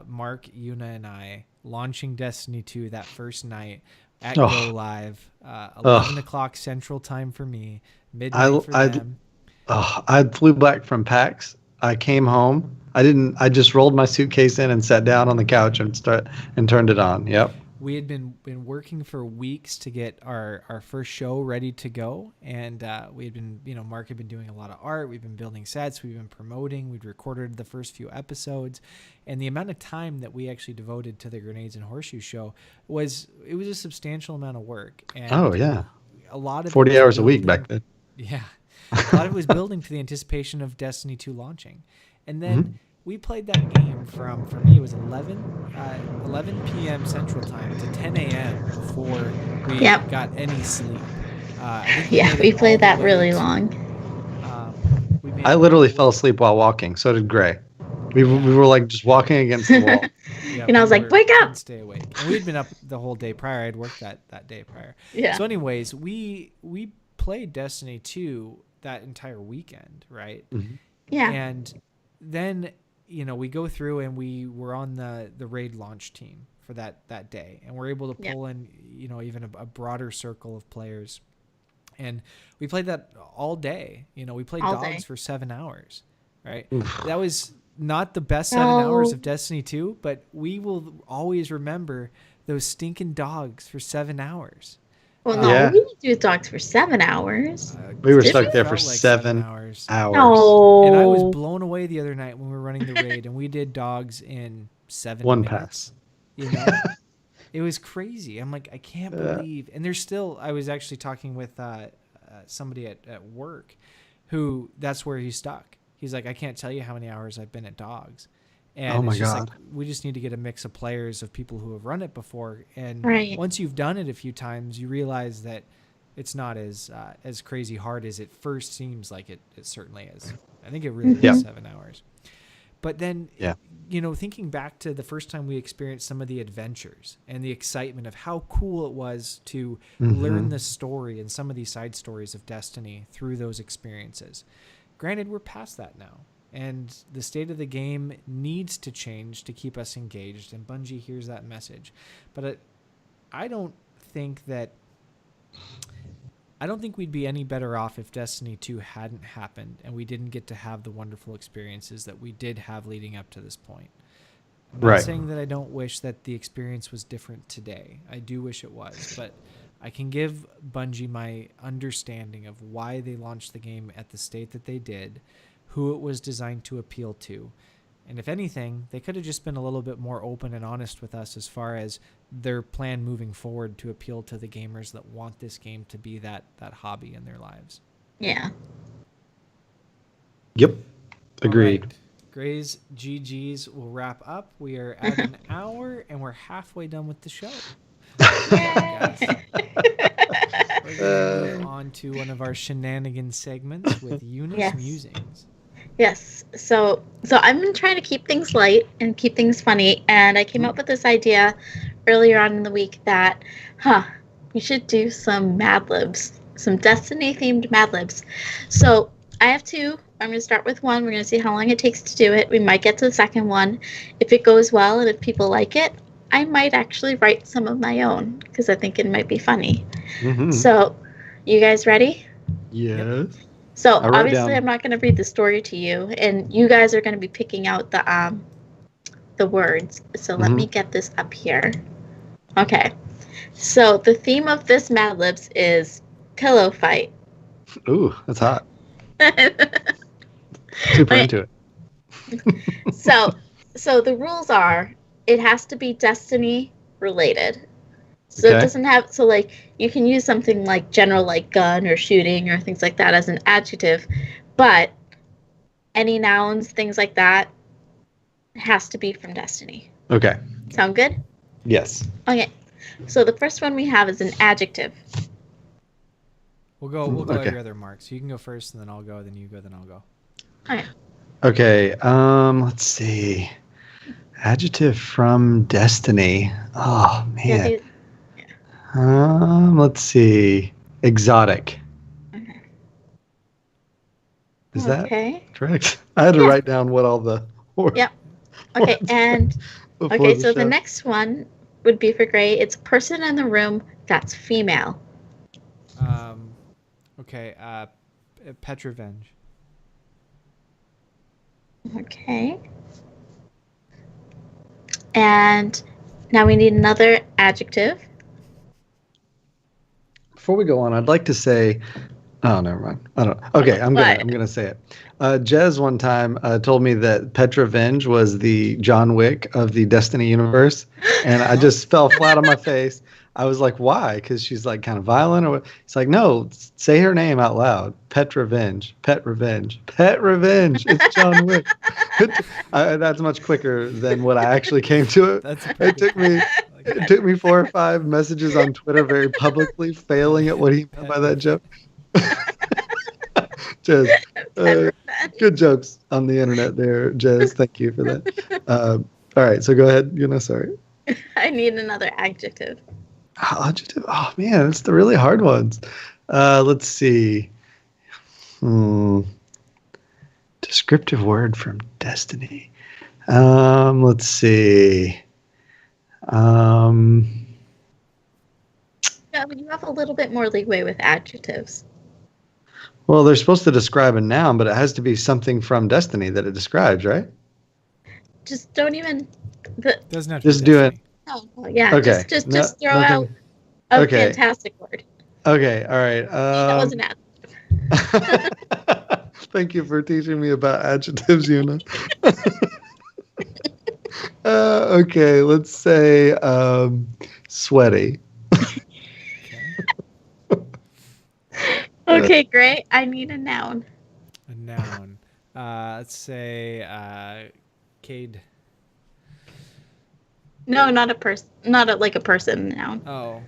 Mark, Yuna, and I launching Destiny 2 that first night at Go Live, 11 o'clock Central Time for me, midnight for them. I flew back from PAX. I came home. I just rolled my suitcase in and sat down on the couch and turned it on. Yep. we had been working for weeks to get our first show ready to go, and we had been, Mark had been doing a lot of art, we've been building sets, we've been promoting, we'd recorded the first few episodes, and the amount of time that we actually devoted to the Grenades and Horseshoes show was a substantial amount of work. And Oh yeah, a lot of 40 hours a week back then. Yeah, a lot of it was building to the anticipation of Destiny 2 launching, and then we played that game for me, it was 11 p.m. Central Time to 10 a.m. before we got any sleep. We played that really long. I literally fell asleep while walking. So did Gray. We were like just walking against the wall. Yeah, and I was like, wake up! Stay awake. And we had been up the whole day prior. I'd worked that day prior. Yeah. So anyways, we played Destiny 2 that entire weekend, right? Mm-hmm. Yeah. And then we go through and we were on the raid launch team for that day, and we're able to pull in even a broader circle of players, and we played that all day. We played all dogs day. for 7 hours, right? That was not the best 7 hours of Destiny 2, but we will always remember those stinking dogs for 7 hours. Well, no, we didn't do dogs for 7 hours. We were stuck there for 7 hours. No. And I was blown away the other night when we were running the raid, and we did dogs in 7 One minutes. pass. It was crazy. I'm like, I can't believe. And there's still, I was actually talking with somebody at work who, that's where he's stuck. He's like, I can't tell you how many hours I've been at dogs. And oh my it's just God. like, we just need to get a mix of players, of people who have run it before. And once you've done it a few times, you realize that it's not as crazy hard as it first seems like it certainly is. I think it really is 7 hours. But then, thinking back to the first time we experienced some of the adventures and the excitement of how cool it was to learn the story and some of these side stories of Destiny through those experiences. Granted, we're past that now. And the state of the game needs to change to keep us engaged, and Bungie hears that message. But I don't think we'd be any better off if Destiny 2 hadn't happened and we didn't get to have the wonderful experiences that we did have leading up to this point. I'm not saying that I don't wish that the experience was different today. I do wish it was, but I can give Bungie my understanding of why they launched the game at the state that they did, who it was designed to appeal to. And if anything, they could have just been a little bit more open and honest with us as far as their plan moving forward to appeal to the gamers that want this game to be that hobby in their lives. Yeah. Yep. Agreed. Right. Gray's GGs will wrap up. We are at an hour and we're halfway done with the show. We're going to move on to one of our shenanigans segments with Yuna's Musings. Yes. So I've been trying to keep things light and keep things funny, and I came up with this idea earlier on in the week that, we should do some Mad Libs, some Destiny-themed Mad Libs. So I have two. I'm going to start with one. We're going to see how long it takes to do it. We might get to the second one. If it goes well and if people like it, I might actually write some of my own because I think it might be funny. So, you guys ready? Yes. So obviously I'm not going to read the story to you, and you guys are going to be picking out the words. So let me get this up here. Okay. So the theme of this Mad Libs is pillow fight. Ooh, that's hot. Super into it. So the rules are, it has to be Destiny related. So it doesn't have, so like you can use something like general, like gun or shooting or things like that as an adjective, but any nouns, things like that, has to be from Destiny. Okay. Sound good? Yes. Okay. So the first one we have is an adjective. We'll go every other mark. So you can go first, and then I'll go, then you go, then I'll go. Okay. Okay. Let's see. Adjective from Destiny. Oh man. Let's see. Exotic. Okay. Is that correct? I had to write down what all the Yep. Okay, and okay, so the next one would be for Gray. It's a person in the room that's female. Okay, pet revenge. Okay. And Now we need another adjective. Before we go on, I'd like to say, oh, never mind. I don't. Okay, I'm gonna say it. Jez one time told me that Petrovenge was the John Wick of the Destiny universe, and I just fell flat on my face. I was like, why? Because she's like kind of violent, or what? He's like, no, say her name out loud. Pet Revenge. Pet Revenge. Pet Revenge. It's John Wick. That's much quicker than what I actually came to it. It took me 4 or 5 messages on Twitter very publicly failing at what he meant by that joke. Jez, good jokes on the internet there, Jez. Thank you for that. All right, so go ahead. Sorry. I need another adjective. Adjective? Oh, man, it's the really hard ones. Let's see. Descriptive word from Destiny. Let's see. Yeah, but you have a little bit more leeway with adjectives. Well, they're supposed to describe a noun, but it has to be something from Destiny that it describes, right? Just don't even. Doesn't have to Just be do it. Oh, yeah. Okay. Just throw out a fantastic word. Okay. All right. That was an adjective. Thank you for teaching me about adjectives, Yuna. Okay. Let's say sweaty. Okay, great. I need a noun. A noun. Let's say Cade. No, not a person. Not like a person noun. Oh,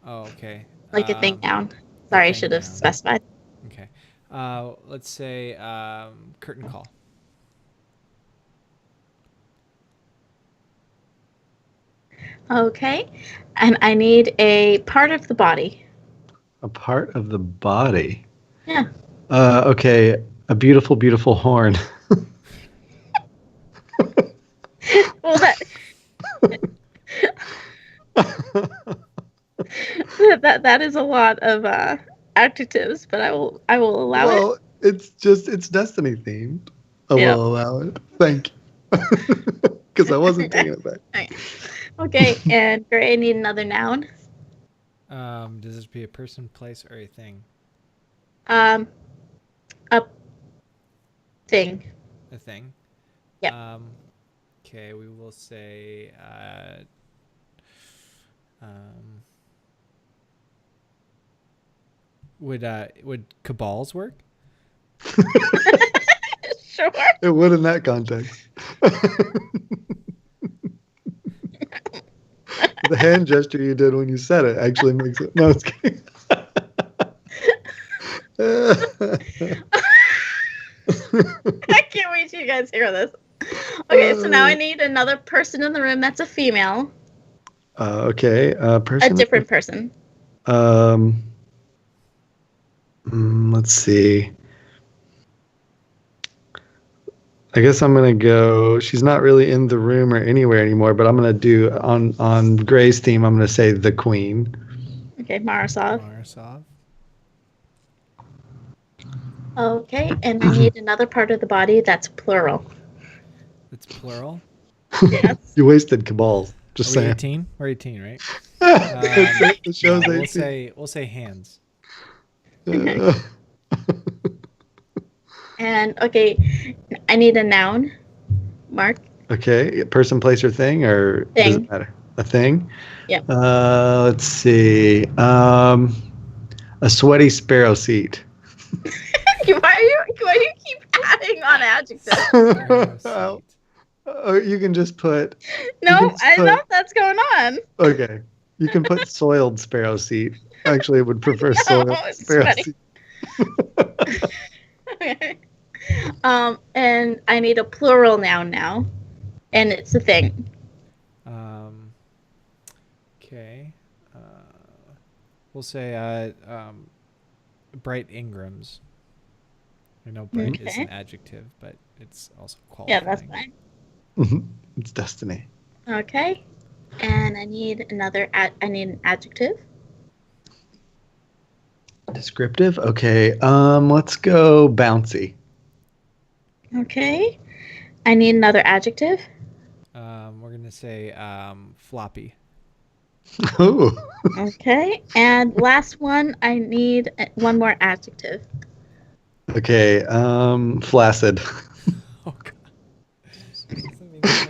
okay. Like a thing noun. Sorry, I should have specified. Okay. Let's say curtain call. Okay. And I need a part of the body. A part of the body. Yeah. Okay. A beautiful, beautiful horn. Well, that is a lot of adjectives, but I will allow it. Well, it's Destiny themed. I will allow it. Thank you. Because I wasn't taking it back. Okay, and Gray, I need another noun. Does this be a person, place, or a thing? A thing. A thing? Yeah. Okay, we will say would cabals work? Sure. It would in that context. The hand gesture you did when you said it actually makes it. No, it's kidding. I can't wait till you guys hear this. Okay, so now I need another person in the room that's a female. Okay, person. A different person. Let's see. I guess I'm gonna go. She's not really in the room or anywhere anymore, but I'm gonna do on Gray's theme. I'm gonna say the Queen. Okay, Marasov. Marasov. Okay, and I need another part of the body that's plural. It's plural. Yes. You wasted cabals. Just Are we saying. 18? We're 18, right? The show's 18. We'll say hands. And okay, I need a noun. Mark. Okay, person, place, or thing, or Thing. does it matter? A thing. Yeah. Let's see. A sweaty sparrow seat. Why do you keep adding on adjectives? You can just put. No, I know that's going on. Okay, you can put soiled sparrow seat. Actually, I would prefer soiled sparrow sweaty. seat. Okay. And I need a plural noun now, and it's a thing. Okay. We'll say bright Ingrams. I know bright is an adjective, but it's also qualifying. Yeah, that's fine. It's Destiny. Okay. And I need I need an adjective. Descriptive. Okay. Let's go bouncy. Okay. I need another adjective. We're We're gonna say floppy. Ooh. Okay. And last one, I need one more adjective. Okay. Flaccid. Oh god.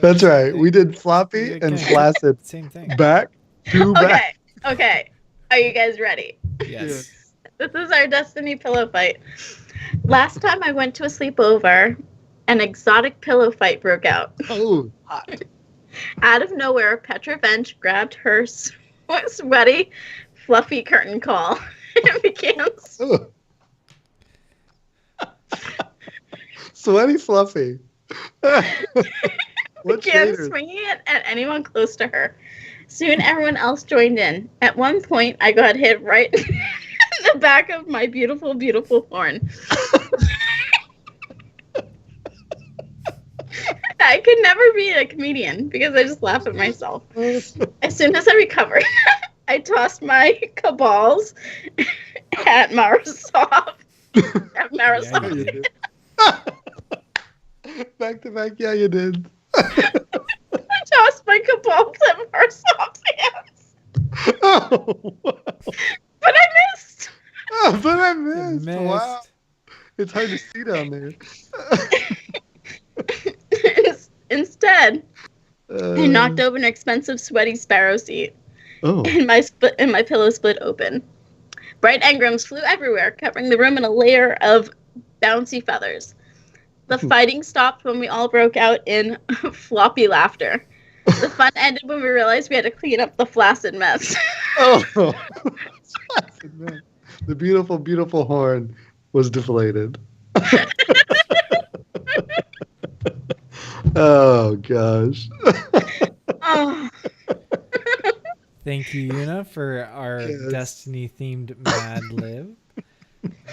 That's right. We did floppy Yeah, and okay. flaccid. Same thing. Back to back. Okay. Are you guys ready? Yes. This is our Destiny pillow fight. Last time I went to a sleepover, an exotic pillow fight broke out. Oh, hot. Out of nowhere, Petra Vench grabbed her sweaty, fluffy curtain call and began Ooh. Sweaty fluffy. What began shaders? swinging it at anyone close to her. Soon, everyone else joined in. At one point, I got hit right in the back of my beautiful, beautiful horn. I could never be a comedian because I just laugh at myself. As soon as I recovered, I tossed my cabals at Marisov. At Marisov. Yeah, back to back, yeah, you did. I tossed my cabals at Marisov's hands. Oh, wow. But I missed. Oh, but I You missed. Wow. missed. It's hard to see down there. Instead, I knocked over an expensive, sweaty sparrow seat, Oh. and my pillow split open. Bright engrams flew everywhere, covering the room in a layer of bouncy feathers. The fighting stopped when we all broke out in floppy laughter. The fun ended when we realized we had to clean up the flaccid mess. Oh. The beautiful, beautiful horn was deflated. Oh, gosh. Oh. Thank you, Yuna, for our Yes. Destiny-themed Mad Lib.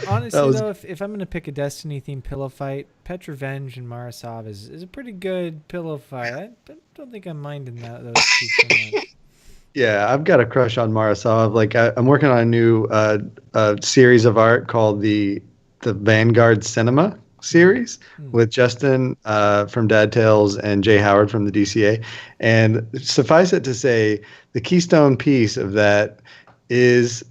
Honestly, though, if I'm going to pick a Destiny-themed pillow fight, Petrovenge and Marisov is a pretty good pillow fight. I don't think I'm minding those two so much. Yeah, I've got a crush on Marisov. Like, I'm working on a new series of art called the Vanguard Cinema series with Justin from Dad Tales and Jay Howard from the DCA. And suffice it to say, the keystone piece of that it's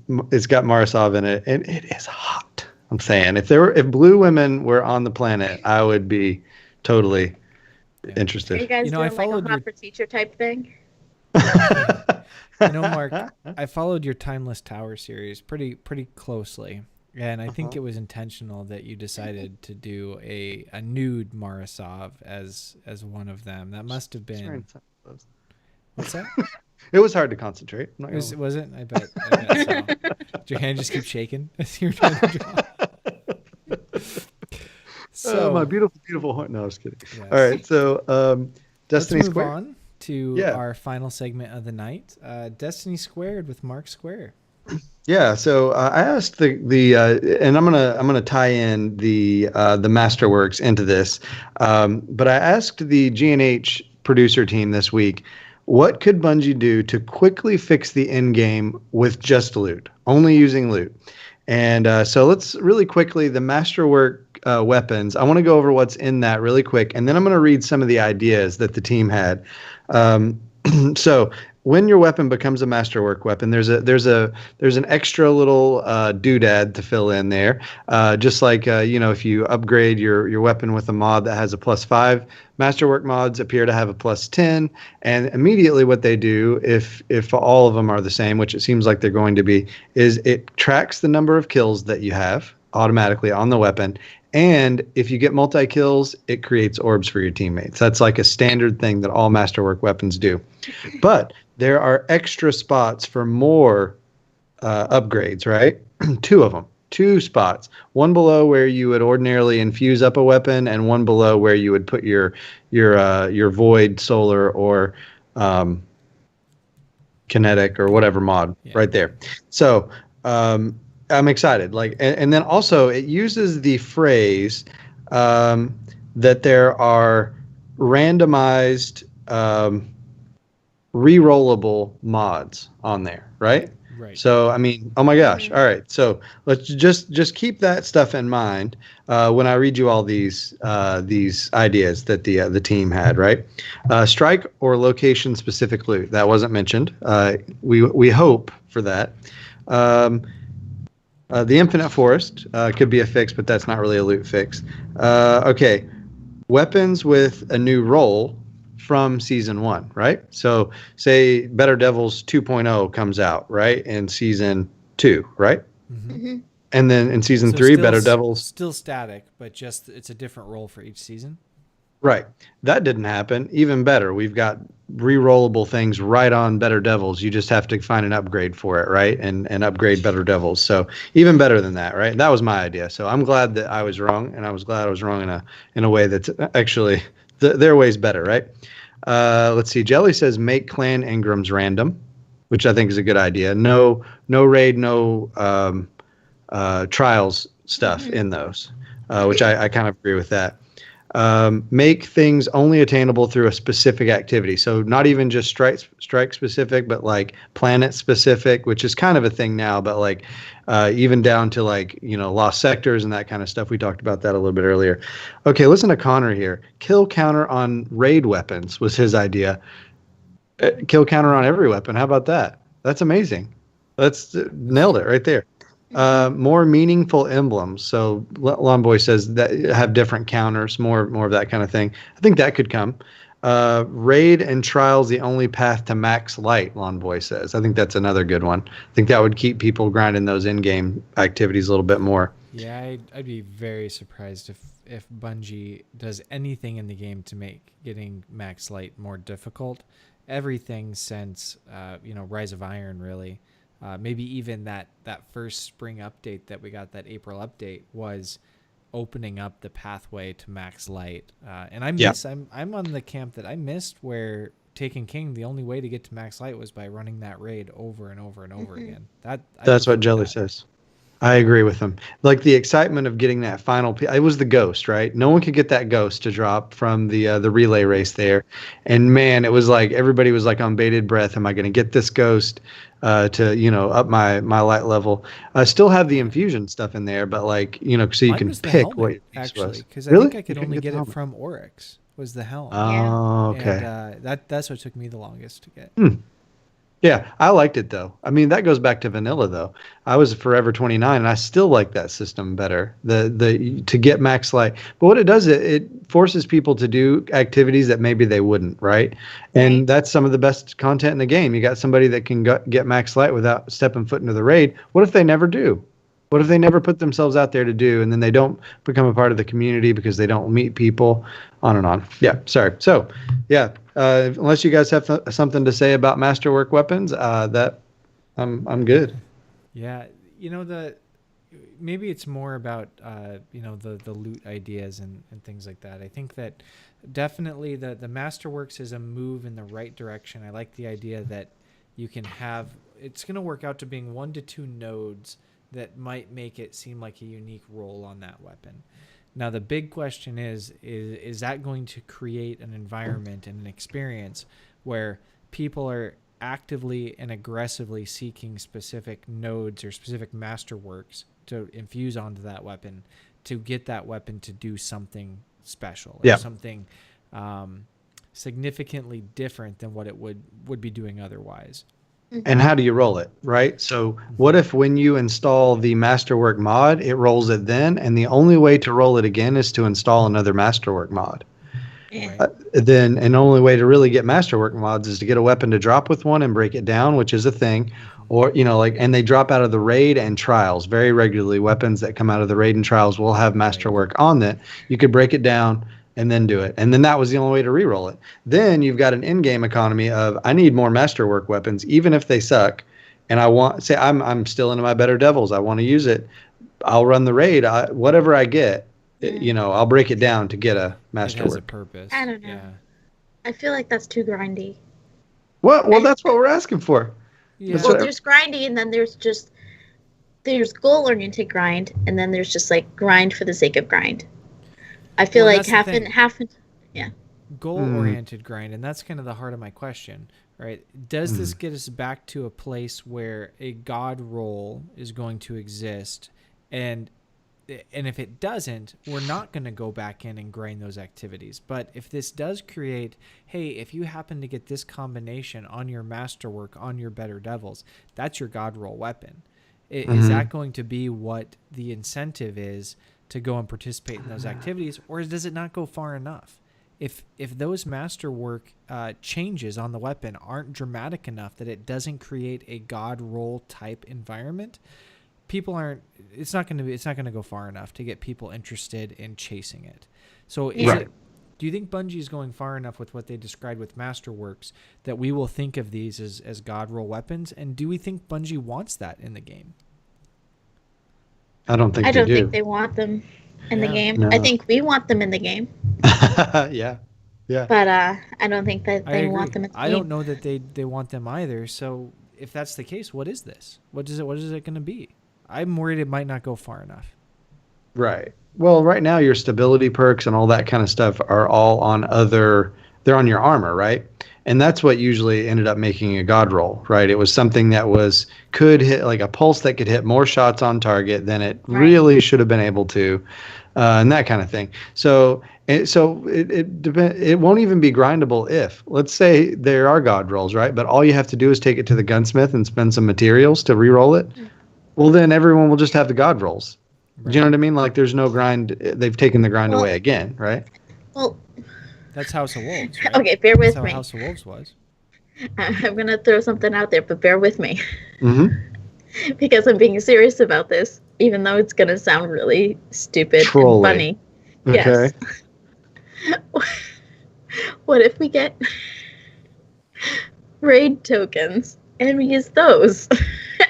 got Marisov in it, and it is hot. I'm saying if blue women were on the planet, I would be totally interested. Are you guys You know, I doing like followed a your- hot for teacher type thing? You know, Mark, I followed your Timeless Tower series pretty closely, and I think it was intentional that you decided to do a nude Marisov as one of them. That must have been. What's that? It was hard to concentrate. I'm not gonna lie. Was it? I bet so. Did your hand just keep shaking as you were trying to draw? So my beautiful, beautiful horn. No, I was kidding. yes. All right, so Destiny Let's move Square. on to our final segment of the night, Destiny Squared with Mark Square. Yeah, so I asked and I'm gonna tie in the Masterworks into this, but I asked the GNH producer team this week, what could Bungie do to quickly fix the end game with just loot, only using loot? And so let's really quickly, the Masterwork weapons, I want to go over what's in that really quick, and then I'm going to read some of the ideas that the team had. So when your weapon becomes a Masterwork weapon, there's an extra little doodad to fill in there. Just like if you upgrade your weapon with a mod that has a +5, Masterwork mods appear to have a +10, and immediately what they do, if all of them are the same, which it seems like they're going to be, is it tracks the number of kills that you have automatically on the weapon. And if you get multi-kills, it creates orbs for your teammates. That's like a standard thing that all Masterwork weapons do. But there are extra spots for more upgrades, right? Two spots. One below where you would ordinarily infuse up a weapon, and one below where you would put your void, solar, or kinetic or whatever mod right there. So I'm excited. And then also it uses the phrase that there are randomized rerollable mods on there, right? Right. So, I mean, oh my gosh. All right. So let's just keep that stuff in mind when I read you all these ideas that the team had. Right. Strike or location specific loot that wasn't mentioned. We hope for that. The infinite forest could be a fix, but that's not really a loot fix. Okay. Weapons with a new role from season 1, right? So say Better Devils 2.0 comes out, right? In season 2, right? Mm-hmm. And then in season So 3, still, Better Devils. still static, but just it's a different role for each season. Right. That didn't happen. Even better. We've got re-rollable things right on Better Devils. You just have to find an upgrade for it, right? And upgrade Better Devils. So even better than that, right? That was my idea. So I'm glad that I was wrong, and I was glad I was wrong in a way that's actually their way's better, right? Let's see. Jelly says make clan engrams random, which I think is a good idea. No raid, no trials stuff in those, which I kind of agree with that. Make things only attainable through a specific activity. So not even just strike specific, but like planet specific, which is kind of a thing now, but like even down to like, lost sectors and that kind of stuff. We talked about that a little bit earlier. Okay, listen to Connor here. Kill counter on raid weapons was his idea. Kill counter on every weapon. How about that? That's amazing. That's nailed it right there. More meaningful emblems. So Lawn Boy says that have different counters, more of that kind of thing. I think that could come. Raid and trials the only path to max light, Lawn Boy says. I think that's another good one. I think that would keep people grinding those in-game activities a little bit more. Yeah, I'd be very surprised if Bungie does anything in the game to make getting max light more difficult. Everything since Rise of Iron, really. Maybe even that first spring update that we got, that April update, was opening up the pathway to max light. And I'm on the camp that I missed where Taken King, the only way to get to max light was by running that raid over and over and over again. That's what Jelly says. I agree with him. Like the excitement of getting that final it was the ghost, right? No one could get that ghost to drop from the relay race there. And man, it was like everybody was like on bated breath. Am I going to get this ghost to up my light level? I still have the infusion stuff in there, but like, so you Mine can was the pick helmet, what your piece actually, was. because Really? I think I could only get it from Oryx was the helmet. Oh, okay. And that's what took me the longest to get. Yeah, I liked it though. I mean, that goes back to vanilla though. I was Forever 29 and I still like that system better. The to get max light. But what it does, it forces people to do activities that maybe they wouldn't, right? And that's some of the best content in the game. You got somebody that can get max light without stepping foot into the raid. What if they never do? What if they never put themselves out there to do, and then they don't become a part of the community because they don't meet people, on and on. Yeah, sorry. So, yeah, unless you guys have something to say about Masterwork weapons, that I'm good. Yeah, maybe it's more about the loot ideas and things like that. I think that definitely the Masterworks is a move in the right direction. I like the idea that you can have, it's going to work out to being 1 to 2 nodes that might make it seem like a unique role on that weapon. Now, the big question is that going to create an environment and an experience where people are actively and aggressively seeking specific nodes or specific masterworks to infuse onto that weapon to get that weapon to do something special or something significantly different than what it would be doing otherwise? And how do you roll it, right? So what if when you install the Masterwork mod, it rolls it then, and the only way to roll it again is to install another Masterwork mod? Then an only way to really get Masterwork mods is to get a weapon to drop with one and break it down, which is a thing. Or, and they drop out of the raid and trials very regularly. Weapons that come out of the raid and trials will have Masterwork on that. You could break it down and then do it. And then that was the only way to re-roll it. Then you've got an in-game economy of, I need more Masterwork weapons, even if they suck. And I'm still into my Better Devils. I want to use it. I'll run the raid. Whatever I get, I'll break it down to get a Masterwork. It has a purpose. I don't know. Yeah. I feel like that's too grindy. Well, that's what we're asking for. Yeah. Well, there's grindy, and then there's goal-oriented grind, and then there's just like grind for the sake of grind. I feel like half and yeah. Goal-oriented grind, and that's kind of the heart of my question. right? Does this get us back to a place where a god role is going to exist, and if it doesn't, we're not going to go back in and grain those activities. But if this does create, hey, if you happen to get this combination on your Masterwork, on your Better Devils, that's your god roll weapon. Is that going to be what the incentive is to go and participate in those activities, or does it not go far enough? If those Masterwork changes on the weapon aren't dramatic enough that it doesn't create a god roll type environment, people aren't. It's not going to go far enough to get people interested in chasing it. So, do you think Bungie is going far enough with what they described with Masterworks that we will think of these as god roll weapons? And do we think Bungie wants that in the game? I don't think I they don't do. think they want them in the game. No. I think we want them in the game. Yeah. Yeah. But I don't think that they want them in the game. I don't know that they want them either. So if that's the case, what is this? What is it going to be? I'm worried it might not go far enough. Right. Well, right now your stability perks and all that kind of stuff are all on they're on your armor, right? And that's what usually ended up making a god roll, right? It was something that could hit, like a pulse that could hit more shots on target than it really should have been able to, and that kind of thing. So it won't even be grindable if, let's say there are god rolls, right? But all you have to do is take it to the gunsmith and spend some materials to re-roll it. Well, then everyone will just have the god rolls. Right. Do you know what I mean? Like there's no grind. They've taken the grind away again, right? Well, that's House of Wolves, right? Okay, bear with That's me. how House of Wolves was. I'm going to throw something out there, but bear with me. Mm-hmm. Because I'm being serious about this, even though it's going to sound really stupid and funny. Okay. Yes. What if we get raid tokens and we use those?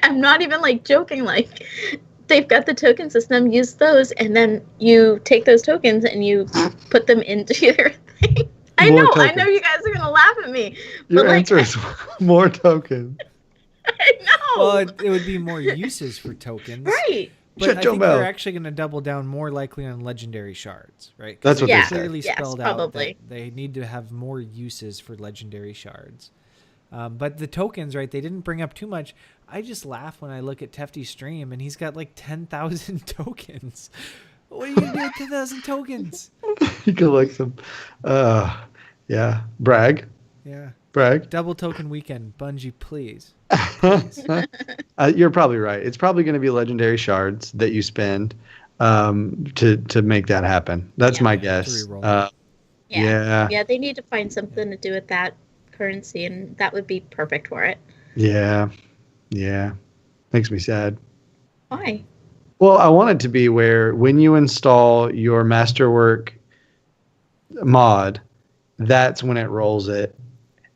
I'm not even joking, they've got the token system, use those, and then you take those tokens and you put them into your thing. I know you guys are gonna laugh at me. Your answer is more tokens. I know. Well, it would be more uses for tokens. Right. But I think they're actually going to double down more likely on legendary shards, right? That's what they said. Clearly spelled out probably. that they need to have more uses for legendary shards. But the tokens, right, they didn't bring up too much. I just laugh when I look at Tefty's stream, and he's got 10,000 tokens. What are you going to do with 10,000 tokens? He collects them. Yeah. Brag. Yeah. Brag. Double token weekend. Bungie, please. You're probably right. It's probably going to be legendary shards that you spend to make that happen. That's my guess. Yeah, they need to find something to do with that currency, and that would be perfect for it. Yeah. Makes me sad. Why? Well, I want it to be where when you install your Masterwork mod, that's when it rolls it.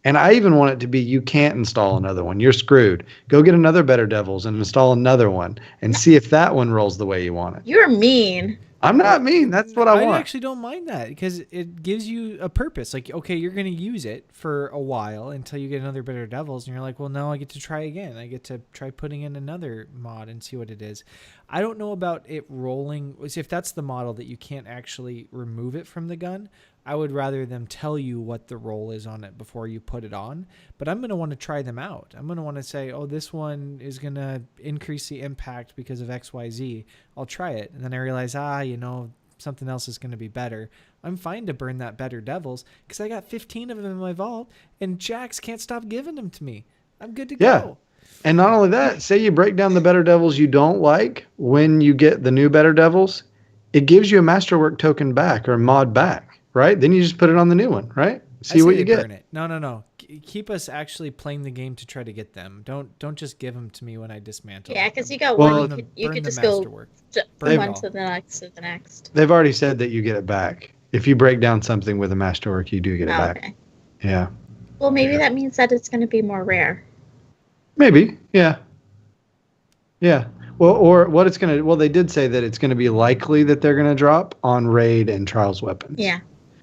And I even want it to be you can't install another one. You're screwed. Go get another Better Devils and install another one and see if that one rolls the way you want it. You're mean. I'm not mean. That's what I want. I actually don't mind that because it gives you a purpose. Okay, you're going to use it for a while until you get another Better Devils, and you're like, well, now I get to try again. I get to try putting in another mod and see what it is. I don't know about it rolling. If that's the model that you can't actually remove it from the gun, I would rather them tell you what the roll is on it before you put it on. But I'm going to want to try them out. I'm going to want to say, oh, this one is going to increase the impact because of XYZ. I'll try it. And then I realize, something else is going to be better. I'm fine to burn that Better Devils because I got 15 of them in my vault and Jax can't stop giving them to me. I'm good to go. And not only that, say you break down the Better Devils you don't like when you get the new Better Devils, it gives you a Masterwork token back or mod back. Right? Then you just put it on the new one, right? See what you get. Burn it. No. Keep us actually playing the game to try to get them. Don't just give them to me when I dismantle. Yeah, because you got one. You could just go from one to the next. They've already said that you get it back. If you break down something with a Masterwork, you do get it back. Okay. Yeah. Well, maybe that means that it's going to be more rare. Maybe. Yeah. Well, or what it's going to. Well, they did say that it's going to be likely that they're going to drop on raid and trials weapons. Yeah.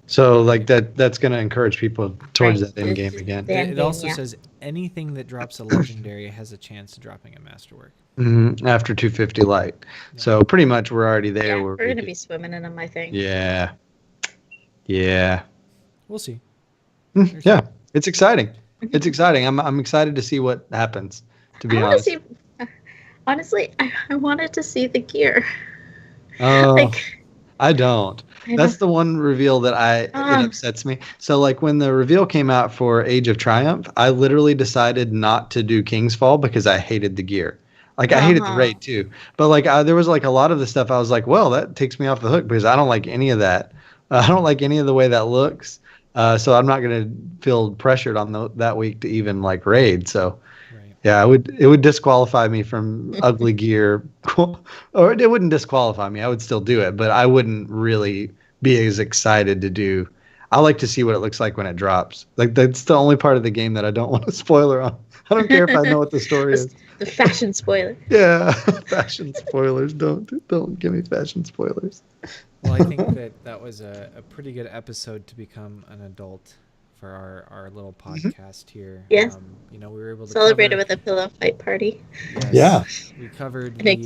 So that's going to encourage people towards that end game again. It also says anything that drops a legendary has a chance of dropping a Masterwork. Mm-hmm. After 250 light. Yeah. So pretty much we're already there. Yeah, we're going to be swimming in them, I think. Yeah. We'll see. Yeah. It's exciting. It's exciting. I'm excited to see what happens. To be I want honest. to see. Honestly, I wanted to see the gear. Oh, Like, I don't. I That's don't. the one reveal that it Ah, upsets me. So like when the reveal came out for Age of Triumph, I literally decided not to do King's Fall because I hated the gear. Like I hated the uh-huh. raid too. But like there was like a lot of the stuff I was like, well, that takes me off the hook because I don't like any of that. I don't like any of the way that looks. So I'm not gonna feel pressured on that week to even like raid. So Right. yeah, it would disqualify me from ugly gear, or it wouldn't disqualify me. I would still do it, but I wouldn't really be as excited to do. I like to see what it looks like when it drops. Like that's the only part of the game that I don't want a spoiler on. I don't care if I know what the story is. The fashion spoiler. Yeah, fashion spoilers. Don't give me fashion spoilers. Well, I think that was a pretty good episode to become an adult for our little podcast here. Yes. We were able to Celebrated cover, with a pillow fight party. yes, Yeah. we covered An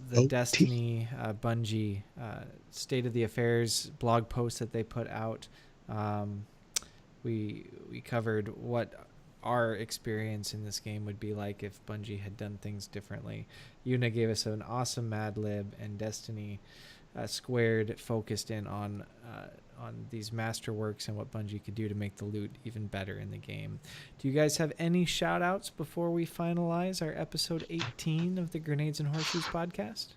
the Destiny Bungie state of the affairs blog post that they put out. We covered what our experience in this game would be like if Bungie had done things differently. Yuna gave us an awesome Mad Lib, and Destiny Squared focused in on these masterworks and what Bungie could do to make the loot even better in the game. Do you guys have any shout outs before we finalize our episode 18 of the Grenades and Horseshoes podcast?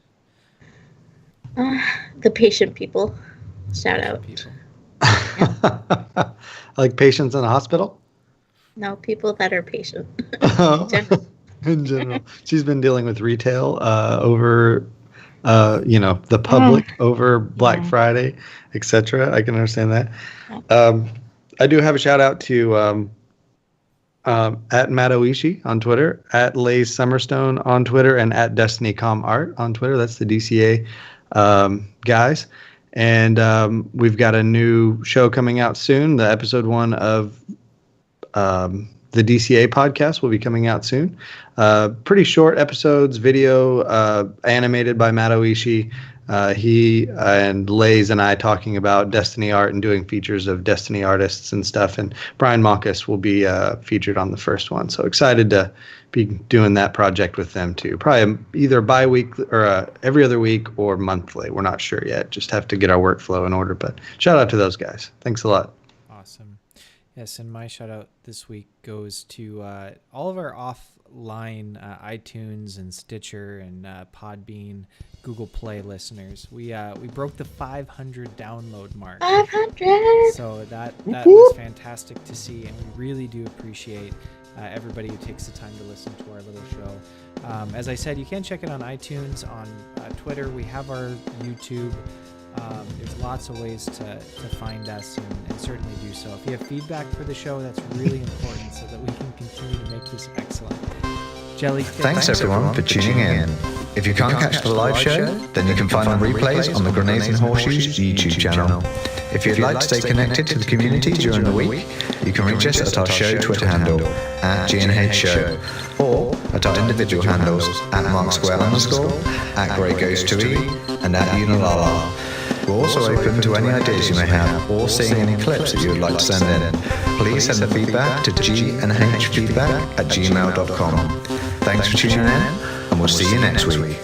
The patient people. Shout out. People. Like patients in a hospital? No, people that are patient. Oh, General. in general. She's been dealing with retail over the public over Black Friday, etc. I can understand that. I do have a shout out to at Matt Oishi on Twitter, at Lays Summerstone on Twitter, and at DestinyCom Art on Twitter. That's the DCA guys. And we've got a new show coming out soon. The episode 1 of the DCA podcast will be coming out soon. Pretty short episodes, video animated by Matt Oishi. He and Lays and I talking about Destiny art and doing features of Destiny artists and stuff. And Brian Monkus will be featured on the first one. So excited to be doing that project with them too. Probably either bi-week or every other week or monthly. We're not sure yet. Just have to get our workflow in order. But shout out to those guys. Thanks a lot. Awesome. Yes, and my shout out this week goes to all of our offline iTunes and Stitcher and Podbean, Google Play listeners. We broke the 500 download mark. 500. So that was fantastic to see, and we really do appreciate everybody who takes the time to listen to our little show. As I said, you can check it on iTunes, on Twitter. We have our YouTube. There's lots of ways to find us and certainly do so. If you have feedback for the show, that's really important so that we can continue to make this excellent. Jelly. Thanks everyone for tuning in. If you can't catch the live show, then you can find the replays on the Grenades and Horseshoes YouTube channel. If you'd like to stay connected to the community during the week, you can reach us at our show Twitter handle, at GandHFeedback, or at our individual handles, at MarkSquare_, at GreyGhost2E, and at Unalala. We're also open to any ideas you may have or seeing any clips that you would like to send in. Please send the feedback to GandHFeedback@gmail.com. Thanks for tuning in, and we'll see you next week.